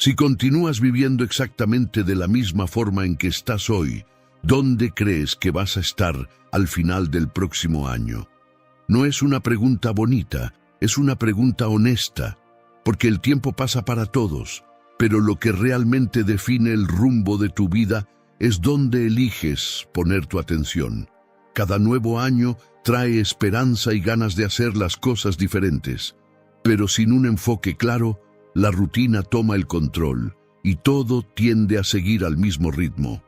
Si continúas viviendo exactamente de la misma forma en que estás hoy, ¿dónde crees que vas a estar al final del próximo año? No es una pregunta bonita, es una pregunta honesta, porque el tiempo pasa para todos, pero lo que realmente define el rumbo de tu vida es dónde eliges poner tu atención. Cada nuevo año trae esperanza y ganas de hacer las cosas diferentes, pero sin un enfoque claro, la rutina toma el control y todo tiende a seguir al mismo ritmo.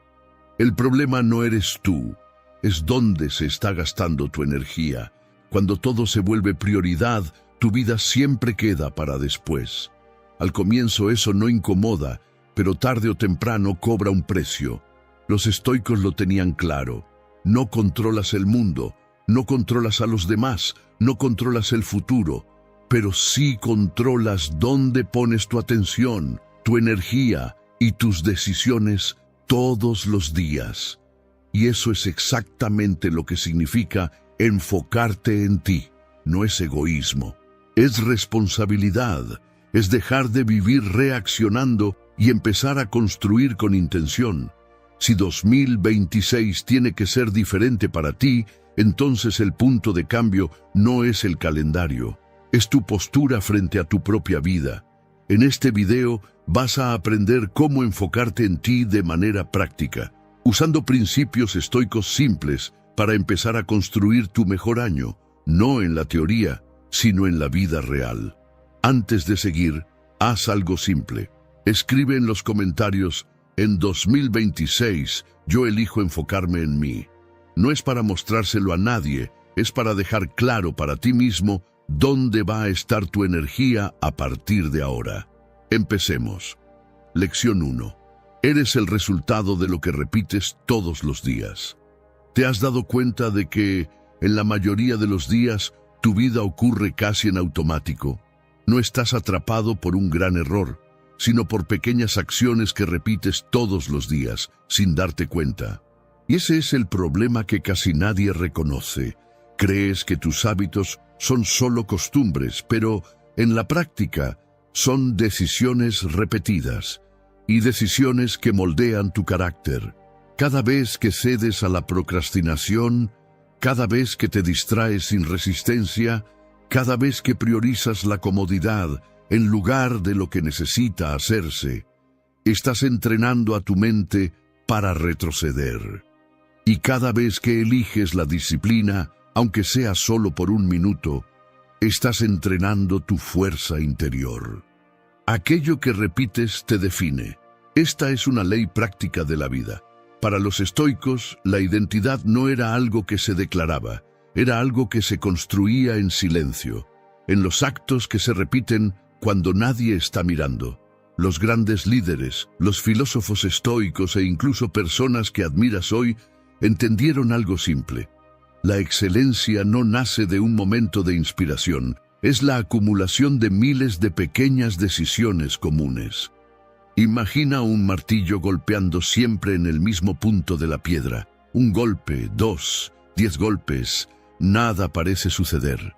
El problema no eres tú, es dónde se está gastando tu energía. Cuando todo se vuelve prioridad, tu vida siempre queda para después. Al comienzo eso no incomoda, pero tarde o temprano cobra un precio. Los estoicos lo tenían claro. No controlas el mundo, no controlas a los demás, no controlas el futuro, pero sí controlas dónde pones tu atención, tu energía y tus decisiones todos los días. Y eso es exactamente lo que significa enfocarte en ti. No es egoísmo, es responsabilidad, es dejar de vivir reaccionando y empezar a construir con intención. Si 2026 tiene que ser diferente para ti, entonces el punto de cambio no es el calendario, es tu postura frente a tu propia vida. En este video vas a aprender cómo enfocarte en ti de manera práctica, usando principios estoicos simples para empezar a construir tu mejor año, no en la teoría, sino en la vida real. Antes de seguir, haz algo simple. Escribe en los comentarios: en 2026 yo elijo enfocarme en mí. No es para mostrárselo a nadie, es para dejar claro para ti mismo dónde va a estar tu energía a partir de ahora. Empecemos. Lección 1. Eres el resultado de lo que repites todos los días. ¿Te has dado cuenta de que, en la mayoría de los días, tu vida ocurre casi en automático? No estás atrapado por un gran error, sino por pequeñas acciones que repites todos los días, sin darte cuenta. Y ese es el problema que casi nadie reconoce. Crees que tus hábitos son solo costumbres, pero en la práctica son decisiones repetidas y decisiones que moldean tu carácter. Cada vez que cedes a la procrastinación, cada vez que te distraes sin resistencia, cada vez que priorizas la comodidad en lugar de lo que necesita hacerse, estás entrenando a tu mente para retroceder. Y cada vez que eliges la disciplina, aunque sea solo por un minuto, estás entrenando tu fuerza interior. Aquello que repites te define. Esta es una ley práctica de la vida. Para los estoicos, la identidad no era algo que se declaraba, era algo que se construía en silencio, en los actos que se repiten cuando nadie está mirando. Los grandes líderes, los filósofos estoicos e incluso personas que admiras hoy entendieron algo simple. La excelencia no nace de un momento de inspiración, es la acumulación de miles de pequeñas decisiones comunes. Imagina un martillo golpeando siempre en el mismo punto de la piedra. Un golpe, 2, 10 golpes, nada parece suceder.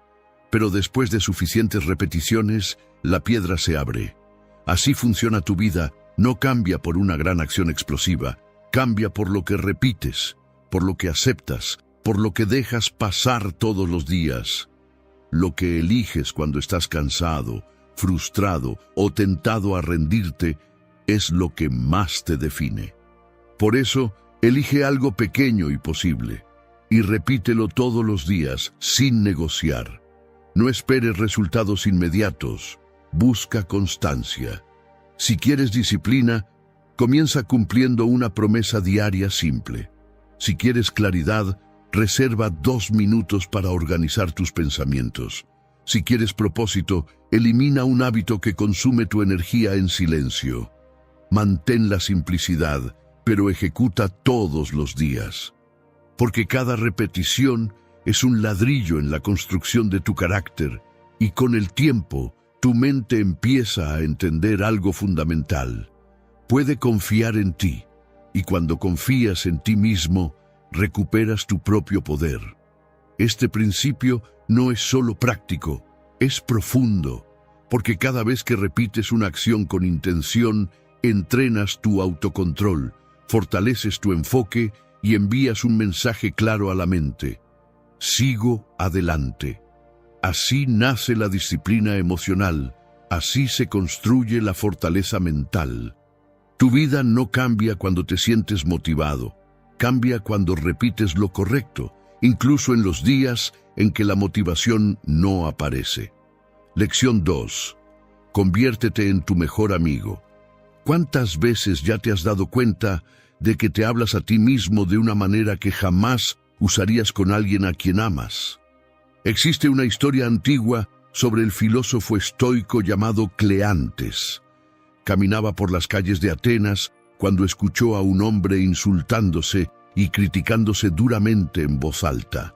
Pero después de suficientes repeticiones, la piedra se abre. Así funciona tu vida, no cambia por una gran acción explosiva, cambia por lo que repites, por lo que aceptas, por lo que dejas pasar todos los días. Lo que eliges cuando estás cansado, frustrado o tentado a rendirte es lo que más te define. Por eso, elige algo pequeño y posible, y repítelo todos los días sin negociar. No esperes resultados inmediatos, busca constancia. Si quieres disciplina, comienza cumpliendo una promesa diaria simple. Si quieres claridad, reserva 2 minutos para organizar tus pensamientos. Si quieres propósito, elimina un hábito que consume tu energía en silencio. Mantén la simplicidad, pero ejecuta todos los días. Porque cada repetición es un ladrillo en la construcción de tu carácter, y con el tiempo, tu mente empieza a entender algo fundamental. Puede confiar en ti, y cuando confías en ti mismo, recuperas tu propio poder. Este principio no es solo práctico, es profundo, porque cada vez que repites una acción con intención, entrenas tu autocontrol, fortaleces tu enfoque y envías un mensaje claro a la mente. Sigo adelante. Así nace la disciplina emocional, así se construye la fortaleza mental. Tu vida no cambia cuando te sientes motivado, cambia cuando repites lo correcto, incluso en los días en que la motivación no aparece. Lección 2. Conviértete en tu mejor amigo. ¿Cuántas veces ya te has dado cuenta de que te hablas a ti mismo de una manera que jamás usarías con alguien a quien amas? Existe una historia antigua sobre el filósofo estoico llamado Cleantes. Caminaba por las calles de Atenas cuando escuchó a un hombre insultándose y criticándose duramente en voz alta.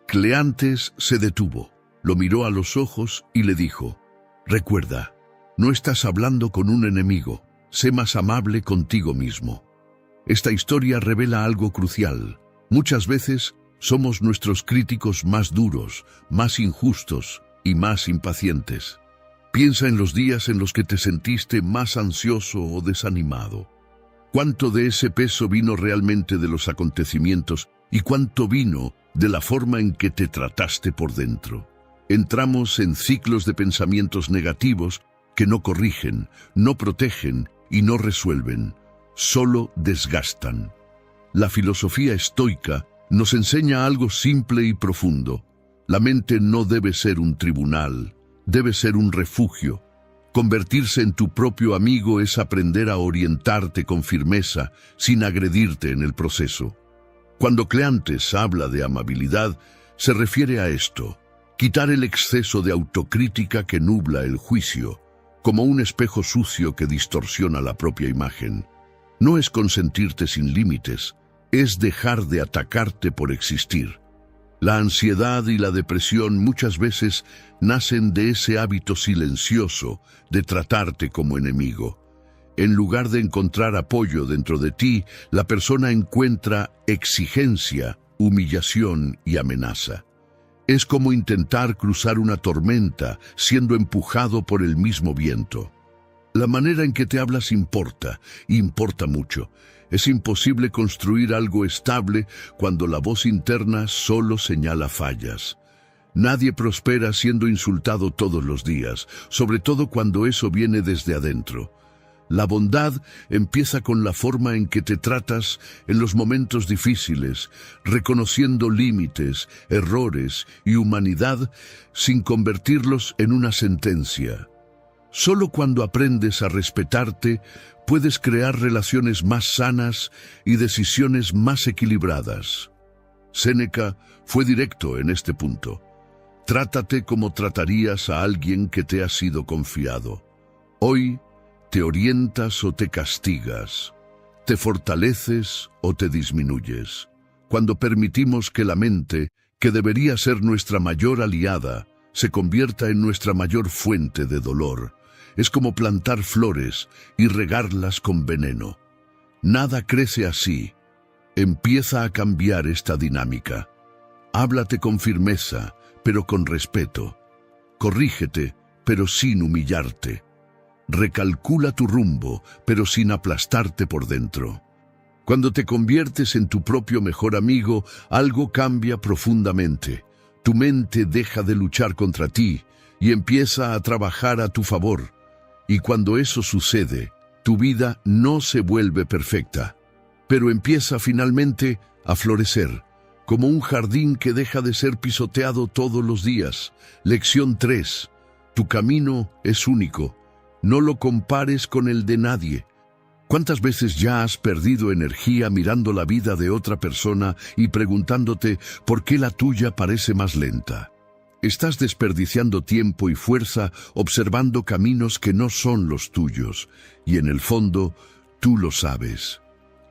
Cleantes se detuvo, lo miró a los ojos y le dijo: «Recuerda, no estás hablando con un enemigo, sé más amable contigo mismo». Esta historia revela algo crucial. Muchas veces somos nuestros críticos más duros, más injustos y más impacientes. Piensa en los días en los que te sentiste más ansioso o desanimado. ¿Cuánto de ese peso vino realmente de los acontecimientos y cuánto vino de la forma en que te trataste por dentro? Entramos en ciclos de pensamientos negativos que no corrigen, no protegen y no resuelven, solo desgastan. La filosofía estoica nos enseña algo simple y profundo. La mente no debe ser un tribunal, debe ser un refugio. Convertirse en tu propio amigo es aprender a orientarte con firmeza, sin agredirte en el proceso. Cuando Cleantes habla de amabilidad, se refiere a esto: quitar el exceso de autocrítica que nubla el juicio, como un espejo sucio que distorsiona la propia imagen. No es consentirte sin límites, es dejar de atacarte por existir. La ansiedad y la depresión muchas veces nacen de ese hábito silencioso de tratarte como enemigo. En lugar de encontrar apoyo dentro de ti, la persona encuentra exigencia, humillación y amenaza. Es como intentar cruzar una tormenta siendo empujado por el mismo viento. La manera en que te hablas importa mucho. Es imposible construir algo estable cuando la voz interna solo señala fallas. Nadie prospera siendo insultado todos los días, sobre todo cuando eso viene desde adentro. La bondad empieza con la forma en que te tratas en los momentos difíciles, reconociendo límites, errores y humanidad sin convertirlos en una sentencia. Solo cuando aprendes a respetarte, puedes crear relaciones más sanas y decisiones más equilibradas. Séneca fue directo en este punto. Trátate como tratarías a alguien que te ha sido confiado. Hoy, te orientas o te castigas, te fortaleces o te disminuyes. Cuando permitimos que la mente, que debería ser nuestra mayor aliada, se convierta en nuestra mayor fuente de dolor, es como plantar flores y regarlas con veneno. Nada crece así. Empieza a cambiar esta dinámica. Háblate con firmeza, pero con respeto. Corrígete, pero sin humillarte. Recalcula tu rumbo, pero sin aplastarte por dentro. Cuando te conviertes en tu propio mejor amigo, algo cambia profundamente. Tu mente deja de luchar contra ti y empieza a trabajar a tu favor. Y cuando eso sucede, tu vida no se vuelve perfecta, pero empieza finalmente a florecer, como un jardín que deja de ser pisoteado todos los días. Lección 3. Tu camino es único. No lo compares con el de nadie. ¿Cuántas veces ya has perdido energía mirando la vida de otra persona y preguntándote por qué la tuya parece más lenta? Estás desperdiciando tiempo y fuerza observando caminos que no son los tuyos, y en el fondo, tú lo sabes.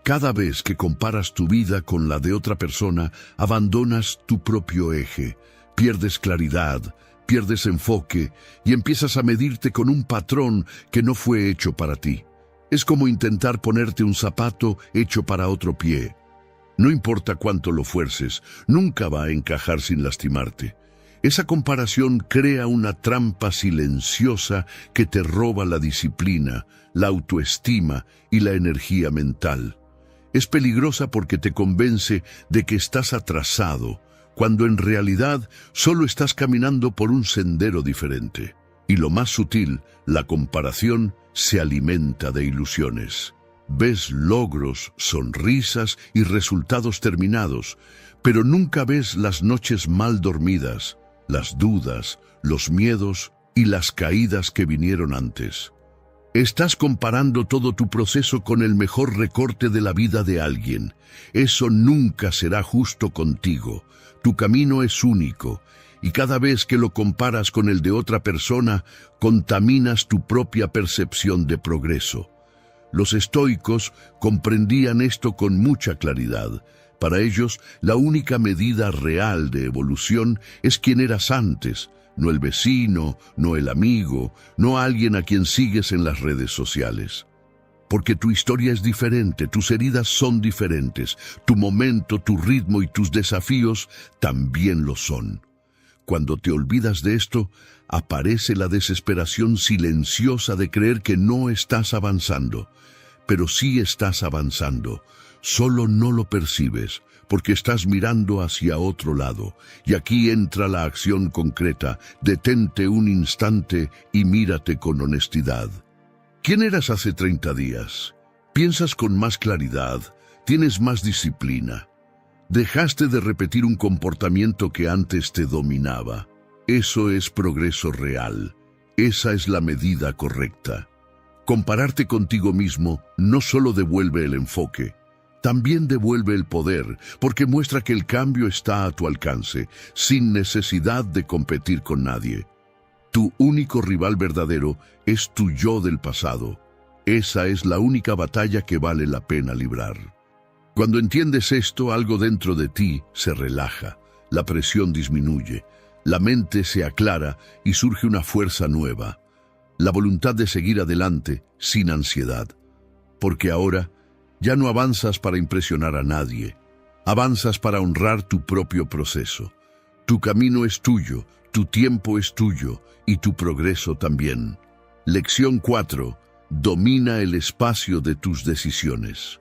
Cada vez que comparas tu vida con la de otra persona, abandonas tu propio eje, pierdes claridad, pierdes enfoque y empiezas a medirte con un patrón que no fue hecho para ti. Es como intentar ponerte un zapato hecho para otro pie. No importa cuánto lo fuerces, nunca va a encajar sin lastimarte. Esa comparación crea una trampa silenciosa que te roba la disciplina, la autoestima y la energía mental. Es peligrosa porque te convence de que estás atrasado, cuando en realidad solo estás caminando por un sendero diferente. Y lo más sutil, la comparación se alimenta de ilusiones. Ves logros, sonrisas y resultados terminados, pero nunca ves las noches mal dormidas, las dudas, los miedos y las caídas que vinieron antes. Estás comparando todo tu proceso con el mejor recorte de la vida de alguien. Eso nunca será justo contigo. Tu camino es único, y cada vez que lo comparas con el de otra persona, contaminas tu propia percepción de progreso. Los estoicos comprendían esto con mucha claridad. Para ellos, la única medida real de evolución es quién eras antes, no el vecino, no el amigo, no alguien a quien sigues en las redes sociales. Porque tu historia es diferente, tus heridas son diferentes, tu momento, tu ritmo y tus desafíos también lo son. Cuando te olvidas de esto, aparece la desesperación silenciosa de creer que no estás avanzando. Pero sí estás avanzando, solo no lo percibes, porque estás mirando hacia otro lado. Y aquí entra la acción concreta. Detente un instante y mírate con honestidad. ¿Quién eras hace 30 días? ¿Piensas con más claridad? ¿Tienes más disciplina? ¿Dejaste de repetir un comportamiento que antes te dominaba? Eso es progreso real. Esa es la medida correcta. Compararte contigo mismo no solo devuelve el enfoque, también devuelve el poder, porque muestra que el cambio está a tu alcance, sin necesidad de competir con nadie. Tu único rival verdadero es tu yo del pasado. Esa es la única batalla que vale la pena librar. Cuando entiendes esto, algo dentro de ti se relaja, la presión disminuye, la mente se aclara y surge una fuerza nueva. La voluntad de seguir adelante sin ansiedad, porque ahora ya no avanzas para impresionar a nadie, avanzas para honrar tu propio proceso. Tu camino es tuyo, tu tiempo es tuyo y tu progreso también. Lección 4. Domina el espacio de tus decisiones.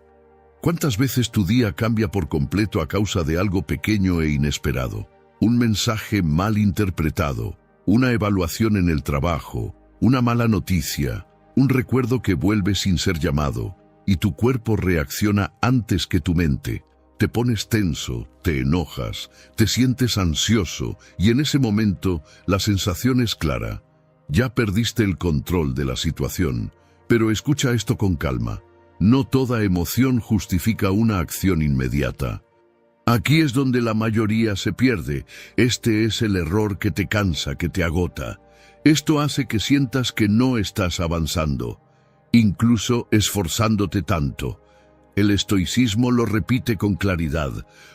¿Cuántas veces tu día cambia por completo a causa de algo pequeño e inesperado? Un mensaje mal interpretado, una evaluación en el trabajo, una mala noticia, un recuerdo que vuelve sin ser llamado, y tu cuerpo reacciona antes que tu mente. Te pones tenso, te enojas, te sientes ansioso, y en ese momento la sensación es clara. Ya perdiste el control de la situación, pero escucha esto con calma. No toda emoción justifica una acción inmediata. Aquí es donde la mayoría se pierde. Este es el error que te cansa, que te agota. Esto hace que sientas que no estás avanzando, incluso esforzándote tanto. El estoicismo lo repite con claridad.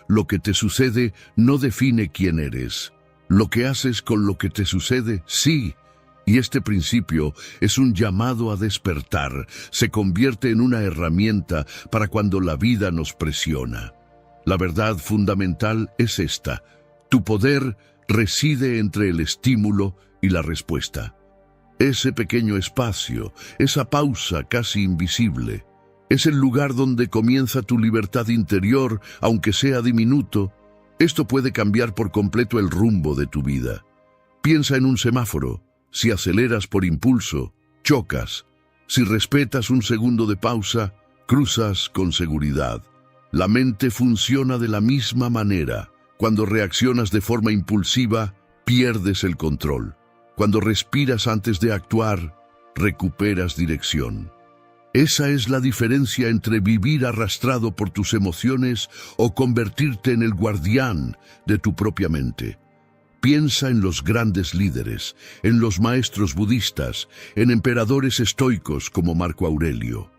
Lo que te sucede no define quién eres. Lo que haces con lo que te sucede, sí. Y este principio es un llamado a despertar. Se convierte en una herramienta para cuando la vida nos presiona. La verdad fundamental es esta. Tu poder reside entre el estímulo y la respuesta. Ese pequeño espacio, esa pausa casi invisible, es el lugar donde comienza tu libertad interior, aunque sea diminuto. Esto puede cambiar por completo el rumbo de tu vida. Piensa en un semáforo. Si aceleras por impulso, chocas. Si respetas un segundo de pausa, cruzas con seguridad. La mente funciona de la misma manera. Cuando reaccionas de forma impulsiva, pierdes el control. Cuando respiras antes de actuar, recuperas dirección. Esa es la diferencia entre vivir arrastrado por tus emociones o convertirte en el guardián de tu propia mente. Piensa en los grandes líderes, en los maestros budistas, en emperadores estoicos como Marco Aurelio.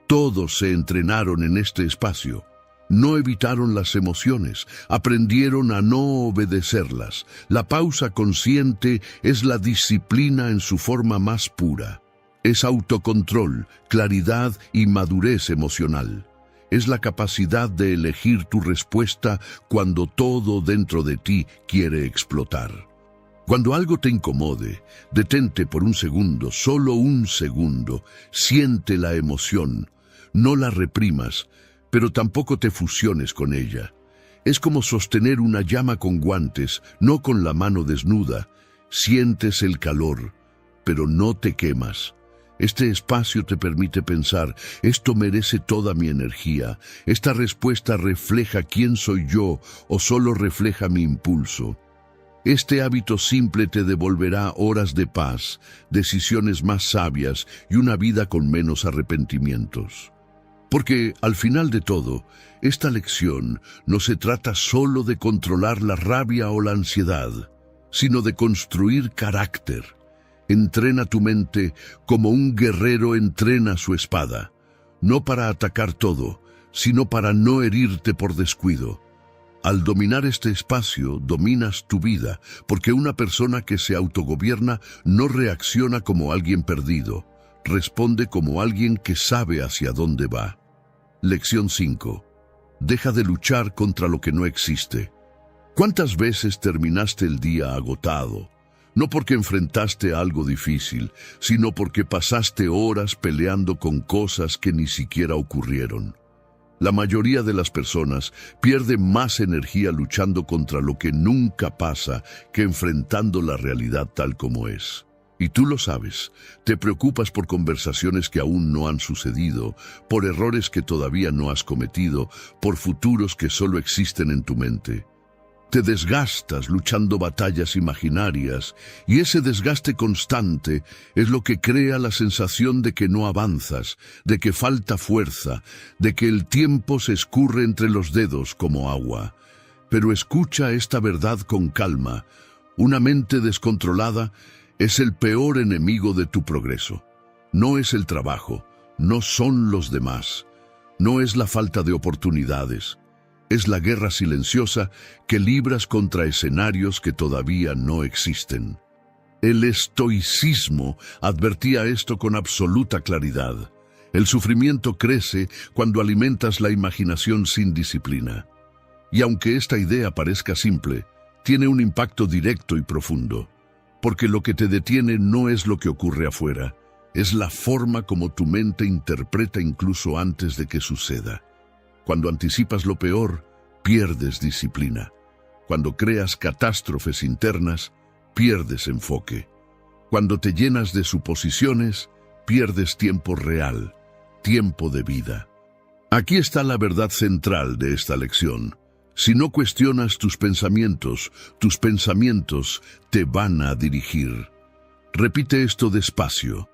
Todos se entrenaron en este espacio. No evitaron las emociones, aprendieron a no obedecerlas. La pausa consciente es la disciplina en su forma más pura. Es autocontrol, claridad y madurez emocional. Es la capacidad de elegir tu respuesta cuando todo dentro de ti quiere explotar. Cuando algo te incomode, detente por un segundo, solo un segundo, siente la emoción, no la reprimas, pero tampoco te fusiones con ella. Es como sostener una llama con guantes, no con la mano desnuda. Sientes el calor, pero no te quemas. Este espacio te permite pensar, esto merece toda mi energía, esta respuesta refleja quién soy yo o solo refleja mi impulso. Este hábito simple te devolverá horas de paz, decisiones más sabias y una vida con menos arrepentimientos. Porque, al final de todo, esta lección no se trata solo de controlar la rabia o la ansiedad, sino de construir carácter. Entrena tu mente como un guerrero entrena su espada, no para atacar todo, sino para no herirte por descuido. Al dominar este espacio, dominas tu vida, porque una persona que se autogobierna no reacciona como alguien perdido, responde como alguien que sabe hacia dónde va. Lección 5. Deja de luchar contra lo que no existe. ¿Cuántas veces terminaste el día agotado? No porque enfrentaste algo difícil, sino porque pasaste horas peleando con cosas que ni siquiera ocurrieron. La mayoría de las personas pierde más energía luchando contra lo que nunca pasa que enfrentando la realidad tal como es. Y tú lo sabes, te preocupas por conversaciones que aún no han sucedido, por errores que todavía no has cometido, por futuros que solo existen en tu mente. Te desgastas luchando batallas imaginarias, y ese desgaste constante es lo que crea la sensación de que no avanzas, de que falta fuerza, de que el tiempo se escurre entre los dedos como agua. Pero escucha esta verdad con calma. Una mente descontrolada es el peor enemigo de tu progreso. No es el trabajo, no son los demás, no es la falta de oportunidades. Es la guerra silenciosa que libras contra escenarios que todavía no existen. El estoicismo advertía esto con absoluta claridad. El sufrimiento crece cuando alimentas la imaginación sin disciplina. Y aunque esta idea parezca simple, tiene un impacto directo y profundo. Porque lo que te detiene no es lo que ocurre afuera, es la forma como tu mente interpreta incluso antes de que suceda. Cuando anticipas lo peor, pierdes disciplina. Cuando creas catástrofes internas, pierdes enfoque. Cuando te llenas de suposiciones, pierdes tiempo real, tiempo de vida. Aquí está la verdad central de esta lección. Si no cuestionas tus pensamientos te van a dirigir. Repite esto despacio,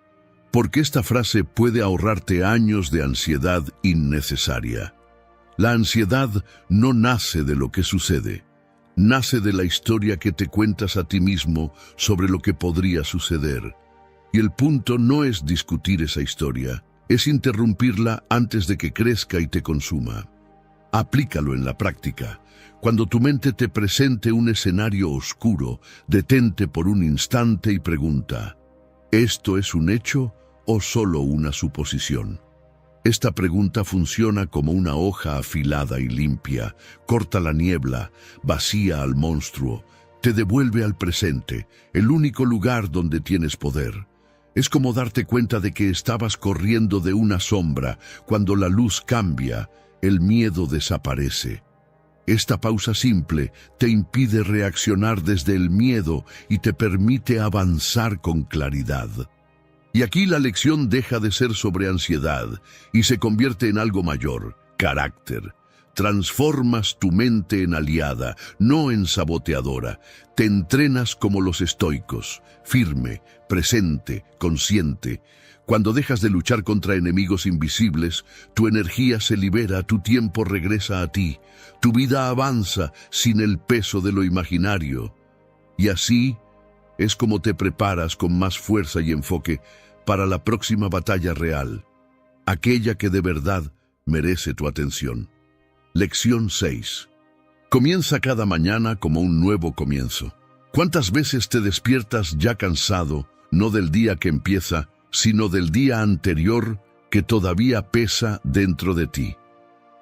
porque esta frase puede ahorrarte años de ansiedad innecesaria. La ansiedad no nace de lo que sucede, nace de la historia que te cuentas a ti mismo sobre lo que podría suceder. Y el punto no es discutir esa historia, es interrumpirla antes de que crezca y te consuma. Aplícalo en la práctica. Cuando tu mente te presente un escenario oscuro, detente por un instante y pregunta, ¿esto es un hecho o solo una suposición? Esta pregunta funciona como una hoja afilada y limpia, corta la niebla, vacía al monstruo, te devuelve al presente, el único lugar donde tienes poder. Es como darte cuenta de que estabas corriendo de una sombra. Cuando la luz cambia, el miedo desaparece. Esta pausa simple te impide reaccionar desde el miedo y te permite avanzar con claridad. Y aquí la lección deja de ser sobre ansiedad y se convierte en algo mayor, carácter. Transformas tu mente en aliada, no en saboteadora. Te entrenas como los estoicos, firme, presente, consciente. Cuando dejas de luchar contra enemigos invisibles, tu energía se libera, tu tiempo regresa a ti, tu vida avanza sin el peso de lo imaginario. Y así es como te preparas con más fuerza y enfoque para la próxima batalla real, aquella que de verdad merece tu atención. Lección 6. Comienza cada mañana como un nuevo comienzo. ¿Cuántas veces te despiertas ya cansado, no del día que empieza, sino del día anterior que todavía pesa dentro de ti?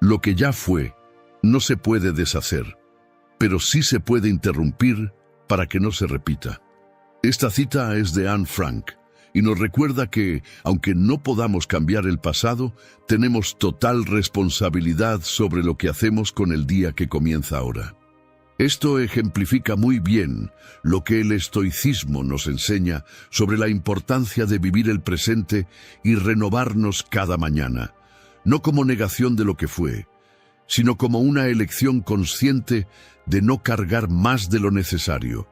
Lo que ya fue, no se puede deshacer, pero sí se puede interrumpir para que no se repita. Esta cita es de Anne Frank y nos recuerda que, aunque no podamos cambiar el pasado, tenemos total responsabilidad sobre lo que hacemos con el día que comienza ahora. Esto ejemplifica muy bien lo que el estoicismo nos enseña sobre la importancia de vivir el presente y renovarnos cada mañana, no como negación de lo que fue, sino como una elección consciente de no cargar más de lo necesario.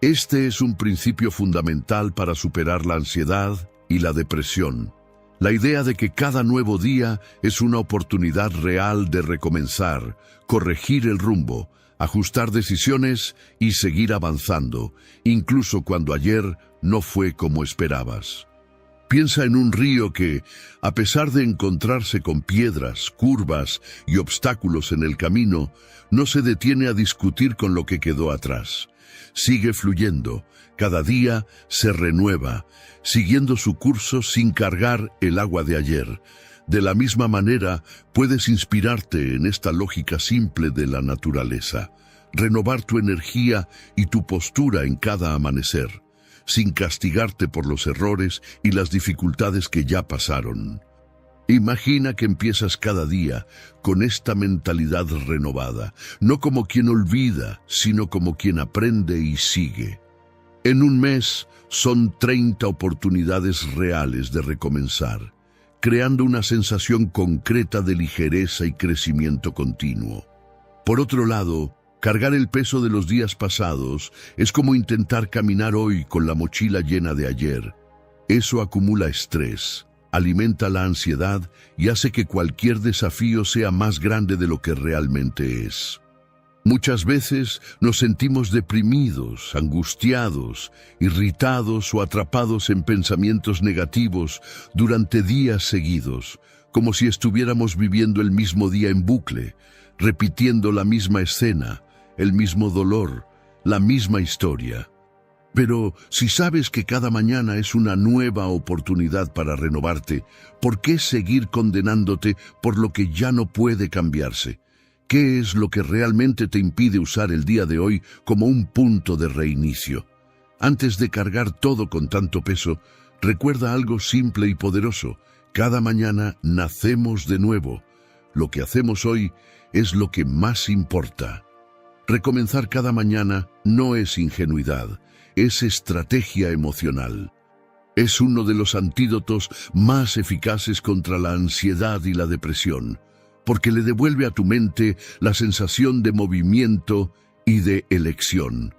Este es un principio fundamental para superar la ansiedad y la depresión. La idea de que cada nuevo día es una oportunidad real de recomenzar, corregir el rumbo, ajustar decisiones y seguir avanzando, incluso cuando ayer no fue como esperabas. Piensa en un río que, a pesar de encontrarse con piedras, curvas y obstáculos en el camino, no se detiene a discutir con lo que quedó atrás. Sigue fluyendo, cada día se renueva, siguiendo su curso sin cargar el agua de ayer. De la misma manera, puedes inspirarte en esta lógica simple de la naturaleza, renovar tu energía y tu postura en cada amanecer, sin castigarte por los errores y las dificultades que ya pasaron. Imagina que empiezas cada día con esta mentalidad renovada, no como quien olvida, sino como quien aprende y sigue. En un mes son 30 oportunidades reales de recomenzar, creando una sensación concreta de ligereza y crecimiento continuo. Por otro lado, cargar el peso de los días pasados es como intentar caminar hoy con la mochila llena de ayer. Eso acumula estrés, alimenta la ansiedad y hace que cualquier desafío sea más grande de lo que realmente es. Muchas veces nos sentimos deprimidos, angustiados, irritados o atrapados en pensamientos negativos durante días seguidos, como si estuviéramos viviendo el mismo día en bucle, repitiendo la misma escena, el mismo dolor, la misma historia. Pero si sabes que cada mañana es una nueva oportunidad para renovarte, ¿por qué seguir condenándote por lo que ya no puede cambiarse? ¿Qué es lo que realmente te impide usar el día de hoy como un punto de reinicio? Antes de cargar todo con tanto peso, recuerda algo simple y poderoso. Cada mañana nacemos de nuevo. Lo que hacemos hoy es lo que más importa. Recomenzar cada mañana no es ingenuidad, es estrategia emocional. Es uno de los antídotos más eficaces contra la ansiedad y la depresión, porque le devuelve a tu mente la sensación de movimiento y de elección.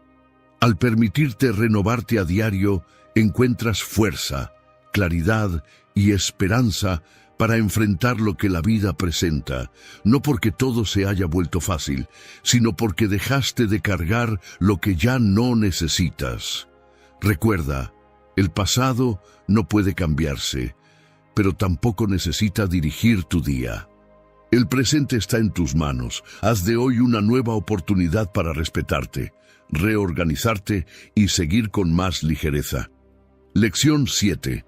Al permitirte renovarte a diario, encuentras fuerza, claridad y esperanza para enfrentar lo que la vida presenta, no porque todo se haya vuelto fácil, sino porque dejaste de cargar lo que ya no necesitas. Recuerda, el pasado no puede cambiarse, pero tampoco necesita dirigir tu día. El presente está en tus manos. Haz de hoy una nueva oportunidad para respetarte, reorganizarte y seguir con más ligereza. Lección 7.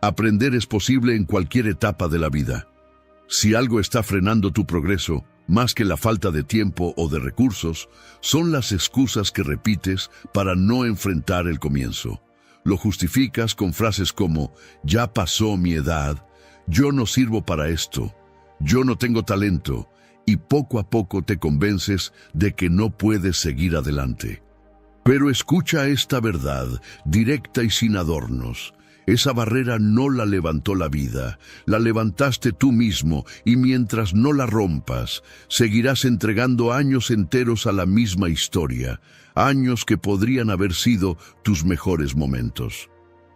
Aprender es posible en cualquier etapa de la vida. Si algo está frenando tu progreso, más que la falta de tiempo o de recursos, son las excusas que repites para no enfrentar el comienzo. Lo justificas con frases como, ya pasó mi edad, yo no sirvo para esto, yo no tengo talento, y poco a poco te convences de que no puedes seguir adelante. Pero escucha esta verdad, directa y sin adornos. Esa barrera no la levantó la vida, la levantaste tú mismo, y mientras no la rompas, seguirás entregando años enteros a la misma historia, años que podrían haber sido tus mejores momentos.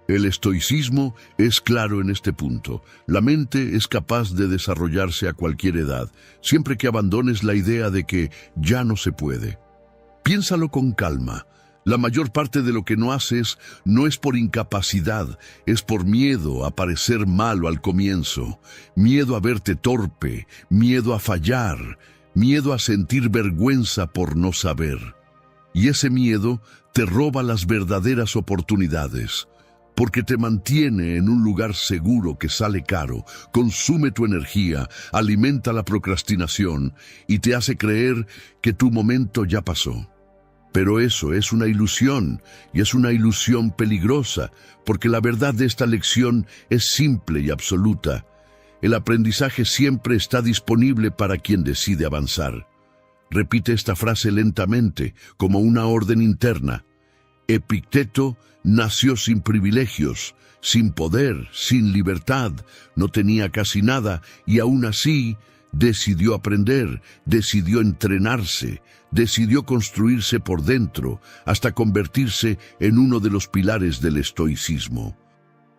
El estoicismo es claro en este punto. La mente es capaz de desarrollarse a cualquier edad, siempre que abandones la idea de que ya no se puede. Piénsalo con calma. La mayor parte de lo que no haces no es por incapacidad, es por miedo a parecer malo al comienzo, miedo a verte torpe, miedo a fallar, miedo a sentir vergüenza por no saber. Y ese miedo te roba las verdaderas oportunidades, porque te mantiene en un lugar seguro que sale caro, consume tu energía, alimenta la procrastinación y te hace creer que tu momento ya pasó. Pero eso es una ilusión, y es una ilusión peligrosa, porque la verdad de esta lección es simple y absoluta. El aprendizaje siempre está disponible para quien decide avanzar. Repite esta frase lentamente, como una orden interna. Epicteto nació sin privilegios, sin poder, sin libertad, no tenía casi nada, y aún así decidió aprender, decidió entrenarse, decidió construirse por dentro, hasta convertirse en uno de los pilares del estoicismo.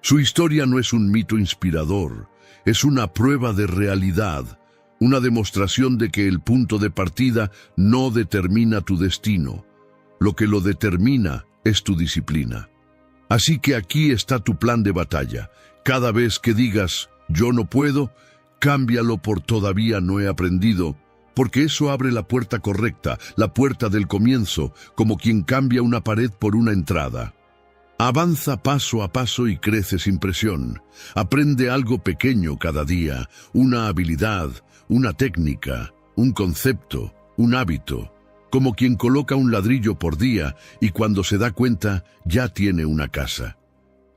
Su historia no es un mito inspirador, es una prueba de realidad, una demostración de que el punto de partida no determina tu destino. Lo que lo determina es tu disciplina. Así que aquí está tu plan de batalla. Cada vez que digas, yo no puedo, cámbialo por todavía no he aprendido, porque eso abre la puerta correcta, la puerta del comienzo, como quien cambia una pared por una entrada. Avanza paso a paso y crece sin presión. Aprende algo pequeño cada día, una habilidad, una técnica, un concepto, un hábito, como quien coloca un ladrillo por día y cuando se da cuenta ya tiene una casa.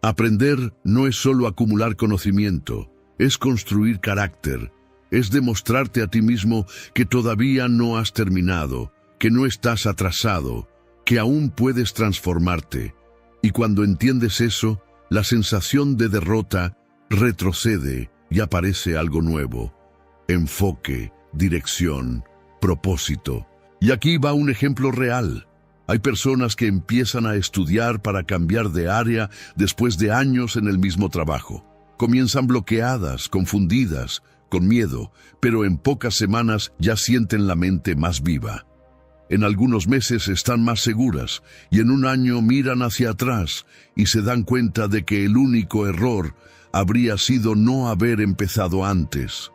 Aprender no es solo acumular conocimiento, es construir carácter, es demostrarte a ti mismo que todavía no has terminado, que no estás atrasado, que aún puedes transformarte. Y cuando entiendes eso, la sensación de derrota retrocede y aparece algo nuevo. Enfoque, dirección, propósito. Y aquí va un ejemplo real. Hay personas que empiezan a estudiar para cambiar de área después de años en el mismo trabajo. Comienzan bloqueadas, confundidas, con miedo, pero en pocas semanas ya sienten la mente más viva. En algunos meses están más seguras y en un año miran hacia atrás y se dan cuenta de que el único error habría sido no haber empezado antes.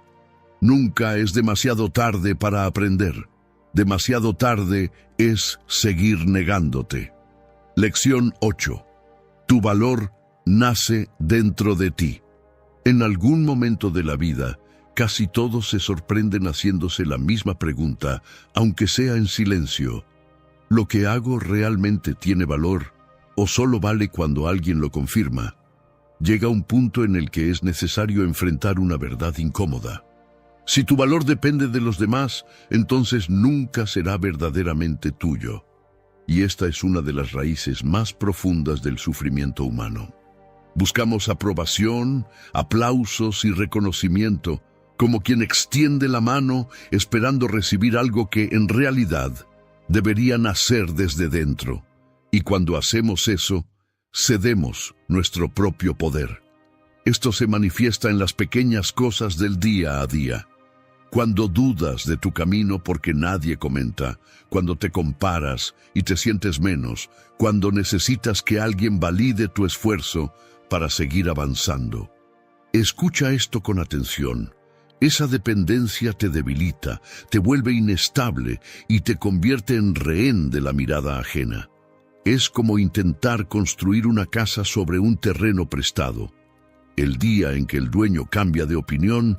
Nunca es demasiado tarde para aprender. Demasiado tarde es seguir negándote. Lección 8. Tu valor nace dentro de ti. En algún momento de la vida, casi todos se sorprenden haciéndose la misma pregunta, aunque sea en silencio. ¿Lo que hago realmente tiene valor o solo vale cuando alguien lo confirma? Llega un punto en el que es necesario enfrentar una verdad incómoda. Si tu valor depende de los demás, entonces nunca será verdaderamente tuyo. Y esta es una de las raíces más profundas del sufrimiento humano. Buscamos aprobación, aplausos y reconocimiento, como quien extiende la mano esperando recibir algo que en realidad debería nacer desde dentro. Y cuando hacemos eso, cedemos nuestro propio poder. Esto se manifiesta en las pequeñas cosas del día a día. Cuando dudas de tu camino porque nadie comenta, cuando te comparas y te sientes menos, cuando necesitas que alguien valide tu esfuerzo para seguir avanzando. Escucha esto con atención. Esa dependencia te debilita, te vuelve inestable y te convierte en rehén de la mirada ajena. Es como intentar construir una casa sobre un terreno prestado. El día en que el dueño cambia de opinión,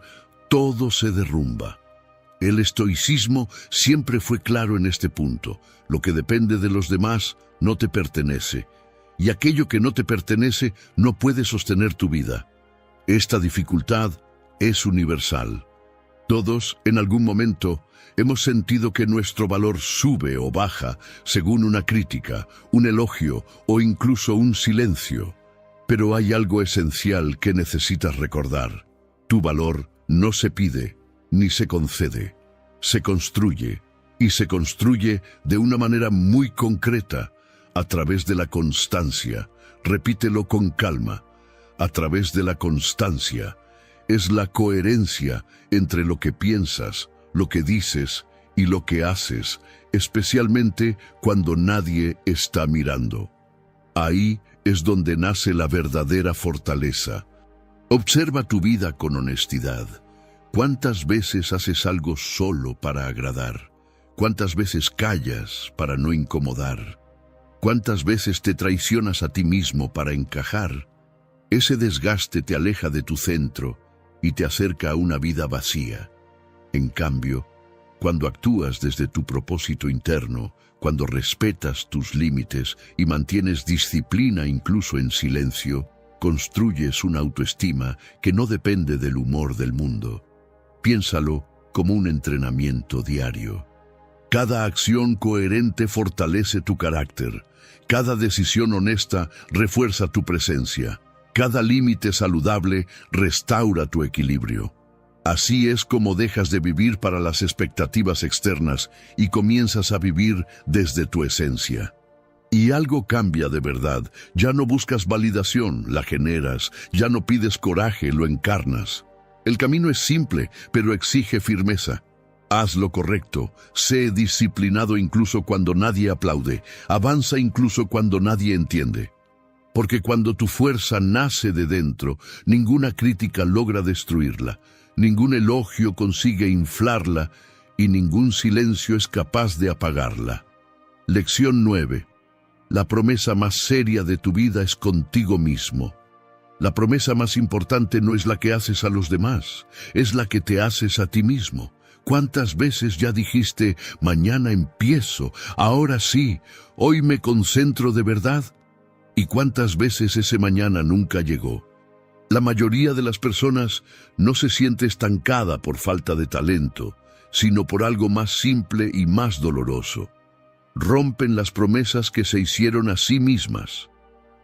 todo se derrumba. El estoicismo siempre fue claro en este punto. Lo que depende de los demás no te pertenece, y aquello que no te pertenece no puede sostener tu vida. Esta dificultad es universal. Todos, en algún momento, hemos sentido que nuestro valor sube o baja según una crítica, un elogio o incluso un silencio. Pero hay algo esencial que necesitas recordar. Tu valor no se pide ni se concede. Se construye, y se construye de una manera muy concreta, a través de la constancia. Repítelo con calma. A través de la constancia. Es la coherencia entre lo que piensas, lo que dices y lo que haces, especialmente cuando nadie está mirando. Ahí es donde nace la verdadera fortaleza. Observa tu vida con honestidad. ¿Cuántas veces haces algo solo para agradar? ¿Cuántas veces callas para no incomodar? ¿Cuántas veces te traicionas a ti mismo para encajar? Ese desgaste te aleja de tu centro y te acerca a una vida vacía. En cambio, Cuando actúas desde tu propósito interno, cuando respetas tus límites y mantienes disciplina incluso en silencio, construyes una autoestima que no depende del humor del mundo. Piénsalo como un entrenamiento diario. Cada acción coherente fortalece tu carácter. Cada decisión honesta refuerza tu presencia. Cada límite saludable restaura tu equilibrio. Así es como dejas de vivir para las expectativas externas y comienzas a vivir desde tu esencia. Y algo cambia de verdad. Ya no buscas validación, la generas. Ya no pides coraje, lo encarnas. El camino es simple, pero exige firmeza. Haz lo correcto, sé disciplinado incluso cuando nadie aplaude, avanza incluso cuando nadie entiende. Porque cuando tu fuerza nace de dentro, ninguna crítica logra destruirla, ningún elogio consigue inflarla y ningún silencio es capaz de apagarla. Lección 9. La promesa más seria de tu vida es contigo mismo. La promesa más importante no es la que haces a los demás, es la que te haces a ti mismo. ¿Cuántas veces ya dijiste, mañana empiezo, ahora sí, hoy me concentro de verdad? ¿Y cuántas veces ese mañana nunca llegó? La mayoría de las personas no se siente estancada por falta de talento, sino por algo más simple y más doloroso. Rompen las promesas que se hicieron a sí mismas.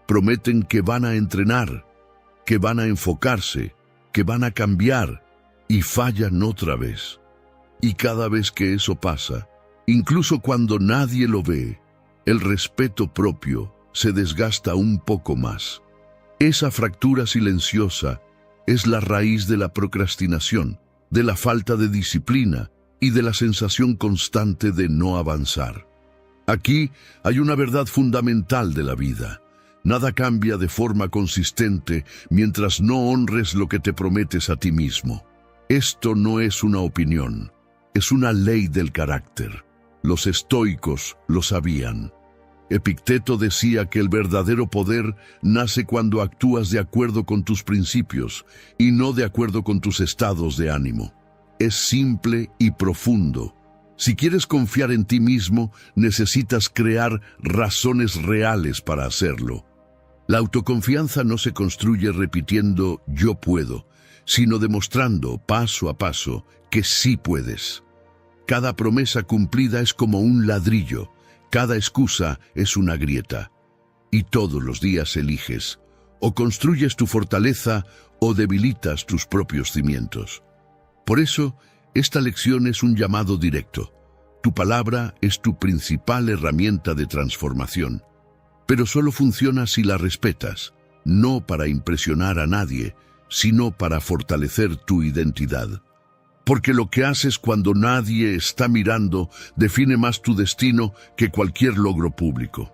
Prometen que van a entrenar, que van a enfocarse, que van a cambiar, y fallan otra vez. Y cada vez que eso pasa, incluso cuando nadie lo ve, el respeto propio se desgasta un poco más. Esa fractura silenciosa es la raíz de la procrastinación, de la falta de disciplina y de la sensación constante de no avanzar. Aquí hay una verdad fundamental de la vida. Nada cambia de forma consistente mientras no honres lo que te prometes a ti mismo. Esto no es una opinión, es una ley del carácter. Los estoicos lo sabían. Epicteto decía que el verdadero poder nace cuando actúas de acuerdo con tus principios y no de acuerdo con tus estados de ánimo. Es simple y profundo. Si quieres confiar en ti mismo, necesitas crear razones reales para hacerlo. La autoconfianza no se construye repitiendo «yo puedo», sino demostrando paso a paso que sí puedes. Cada promesa cumplida es como un ladrillo, cada excusa es una grieta. Y todos los días eliges, o construyes tu fortaleza o debilitas tus propios cimientos. Por eso, esta lección es un llamado directo. Tu palabra es tu principal herramienta de transformación. Pero solo funciona si la respetas, no para impresionar a nadie, sino para fortalecer tu identidad. Porque lo que haces cuando nadie está mirando define más tu destino que cualquier logro público.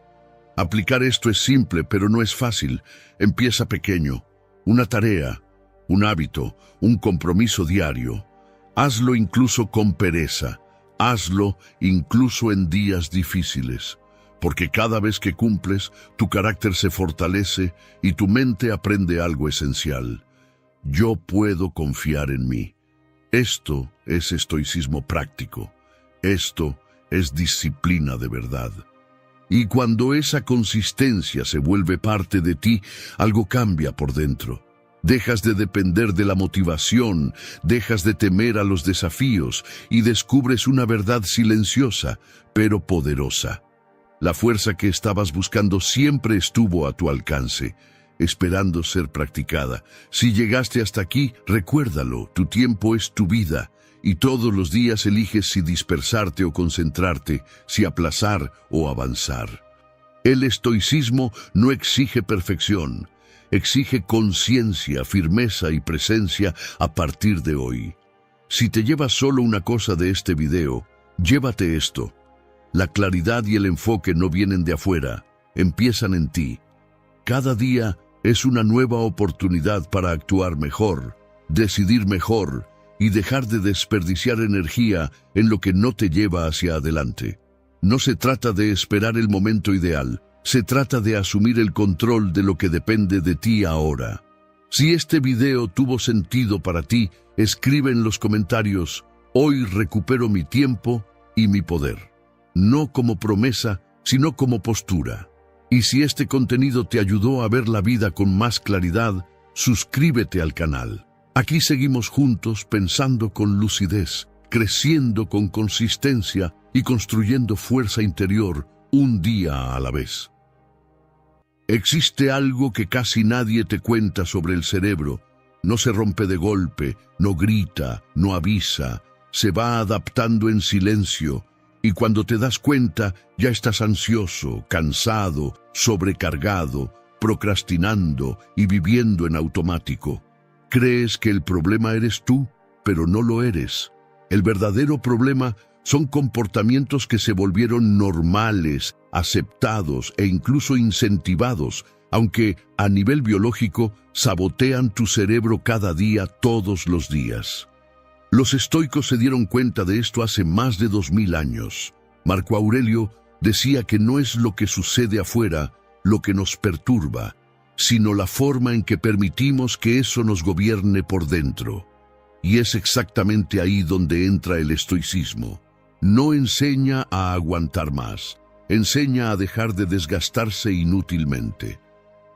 Aplicar esto es simple, pero no es fácil. Empieza pequeño, una tarea, un hábito, un compromiso diario. Hazlo incluso con pereza, hazlo incluso en días difíciles. Porque cada vez que cumples, tu carácter se fortalece y tu mente aprende algo esencial. Yo puedo confiar en mí. Esto es estoicismo práctico. Esto es disciplina de verdad. Y cuando esa consistencia se vuelve parte de ti, algo cambia por dentro. Dejas de depender de la motivación, dejas de temer a los desafíos y descubres una verdad silenciosa, pero poderosa. La fuerza que estabas buscando siempre estuvo a tu alcance, esperando ser practicada. Si llegaste hasta aquí, recuérdalo, tu tiempo es tu vida, y todos los días eliges si dispersarte o concentrarte, si aplazar o avanzar. El estoicismo no exige perfección, exige conciencia, firmeza y presencia a partir de hoy. Si te llevas solo una cosa de este video, llévate esto. La claridad y el enfoque no vienen de afuera, empiezan en ti. Cada día es una nueva oportunidad para actuar mejor, decidir mejor y dejar de desperdiciar energía en lo que no te lleva hacia adelante. No se trata de esperar el momento ideal, se trata de asumir el control de lo que depende de ti ahora. Si este video tuvo sentido para ti, escribe en los comentarios, Hoy recupero mi tiempo y mi poder, no como promesa, sino como postura. Y si este contenido te ayudó a ver la vida con más claridad, suscríbete al canal. Aquí seguimos juntos pensando con lucidez, creciendo con consistencia y construyendo fuerza interior un día a la vez. Existe algo que casi nadie te cuenta sobre el cerebro. No se rompe de golpe, no grita, no avisa, se va adaptando en silencio, y cuando te das cuenta ya estás ansioso, cansado, sobrecargado, procrastinando y viviendo en automático. Crees que el problema eres tú, pero no lo eres. El verdadero problema son comportamientos que se volvieron normales, aceptados e incluso incentivados, aunque a nivel biológico sabotean tu cerebro cada día, todos los días. Los estoicos se dieron cuenta de esto hace más de 2000 años. Marco Aurelio decía que no es lo que sucede afuera lo que nos perturba, sino la forma en que permitimos que eso nos gobierne por dentro. Y es exactamente ahí donde entra el estoicismo. No enseña a aguantar más, enseña a dejar de desgastarse inútilmente.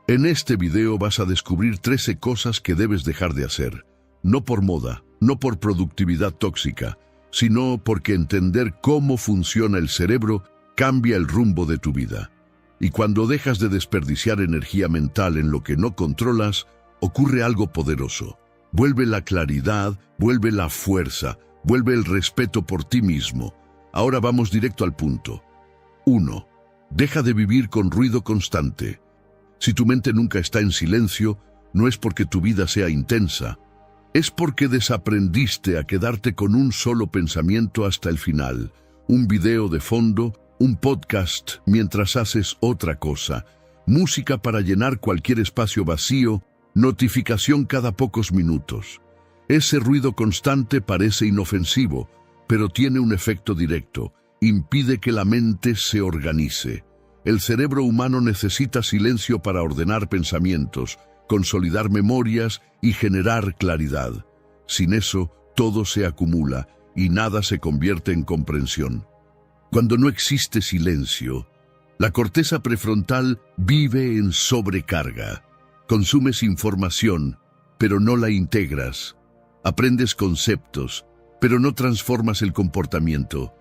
En este video vas a descubrir 13 cosas que debes dejar de hacer, no por moda, no por productividad tóxica, sino porque entender cómo funciona el cerebro cambia el rumbo de tu vida. Y cuando dejas de desperdiciar energía mental en lo que no controlas, ocurre algo poderoso. Vuelve la claridad, vuelve la fuerza, vuelve el respeto por ti mismo. Ahora vamos directo al punto. 1. Deja de vivir con ruido constante. Si tu mente nunca está en silencio, no es porque tu vida sea intensa, es porque desaprendiste a quedarte con un solo pensamiento hasta el final, un video de fondo, un podcast mientras haces otra cosa, música para llenar cualquier espacio vacío, notificación cada pocos minutos. Ese ruido constante parece inofensivo, pero tiene un efecto directo, impide que la mente se organice. El cerebro humano necesita silencio para ordenar pensamientos, consolidar memorias y generar claridad. Sin eso, todo se acumula y nada se convierte en comprensión. Cuando no existe silencio, la corteza prefrontal vive en sobrecarga. Consumes información, pero no la integras. Aprendes conceptos, pero no transformas el comportamiento.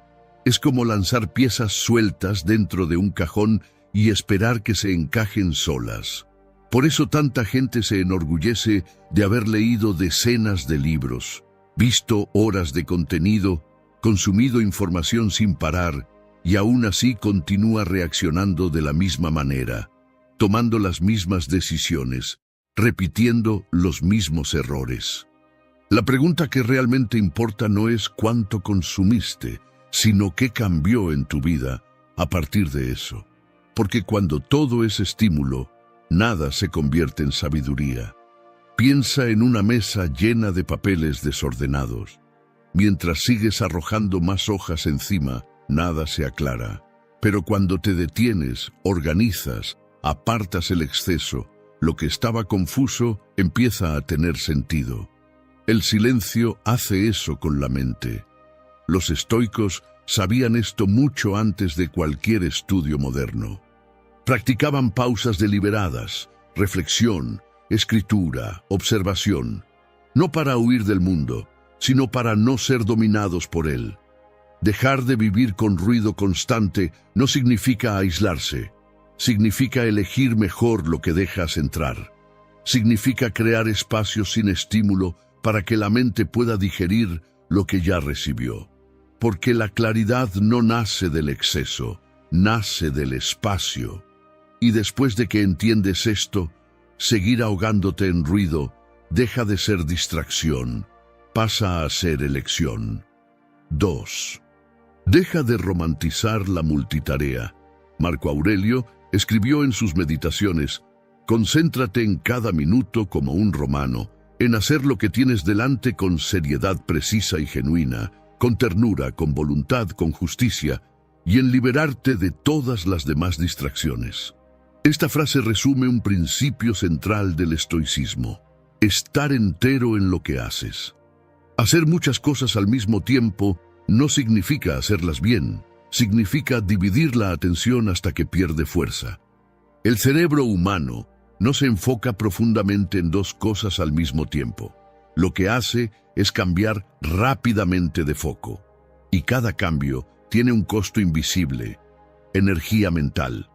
Es como lanzar piezas sueltas dentro de un cajón y esperar que se encajen solas. Por eso tanta gente se enorgullece de haber leído decenas de libros, visto horas de contenido, consumido información sin parar, y aún así continúa reaccionando de la misma manera, tomando las mismas decisiones, repitiendo los mismos errores. La pregunta que realmente importa no es cuánto consumiste, sino qué cambió en tu vida a partir de eso. Porque cuando todo es estímulo, nada se convierte en sabiduría. Piensa en una mesa llena de papeles desordenados. Mientras sigues arrojando más hojas encima, nada se aclara. Pero cuando te detienes, organizas, apartas el exceso, lo que estaba confuso empieza a tener sentido. El silencio hace eso con la mente. Los estoicos sabían esto mucho antes de cualquier estudio moderno. Practicaban pausas deliberadas, reflexión, escritura, observación, no para huir del mundo, sino para no ser dominados por él. Dejar de vivir con ruido constante no significa aislarse, significa elegir mejor lo que dejas entrar. Significa crear espacios sin estímulo para que la mente pueda digerir lo que ya recibió. Porque la claridad no nace del exceso, nace del espacio. Y después de que entiendes esto, seguir ahogándote en ruido deja de ser distracción, pasa a ser elección. 2. Deja de romantizar la multitarea. Marco Aurelio escribió en sus meditaciones: concéntrate en cada minuto como un romano, en hacer lo que tienes delante con seriedad precisa y genuina, con ternura, con voluntad, con justicia, y en liberarte de todas las demás distracciones. Esta frase resume un principio central del estoicismo: estar entero en lo que haces. Hacer muchas cosas al mismo tiempo no significa hacerlas bien, significa dividir la atención hasta que pierde fuerza. El cerebro humano no se enfoca profundamente en dos cosas al mismo tiempo. Lo que hace es cambiar rápidamente de foco. Y cada cambio tiene un costo invisible: energía mental.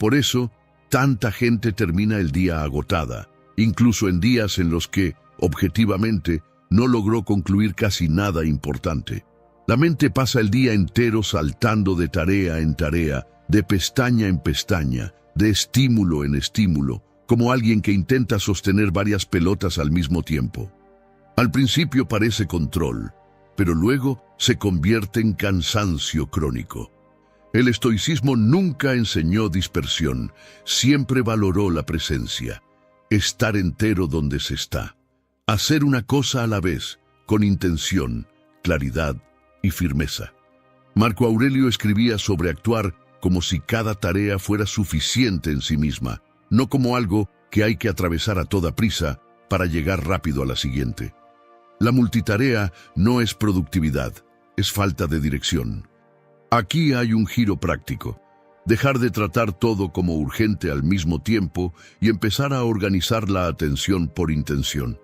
Por eso, tanta gente termina el día agotada, incluso en días en los que, objetivamente, no logró concluir casi nada importante. La mente pasa el día entero saltando de tarea en tarea, de pestaña en pestaña, de estímulo en estímulo, como alguien que intenta sostener varias pelotas al mismo tiempo. Al principio parece control, pero luego se convierte en cansancio crónico. El estoicismo nunca enseñó dispersión, siempre valoró la presencia, estar entero donde se está, hacer una cosa a la vez, con intención, claridad y firmeza. Marco Aurelio escribía sobre actuar como si cada tarea fuera suficiente en sí misma, no como algo que hay que atravesar a toda prisa para llegar rápido a la siguiente. La multitarea no es productividad, es falta de dirección. Aquí hay un giro práctico: dejar de tratar todo como urgente al mismo tiempo y empezar a organizar la atención por intención.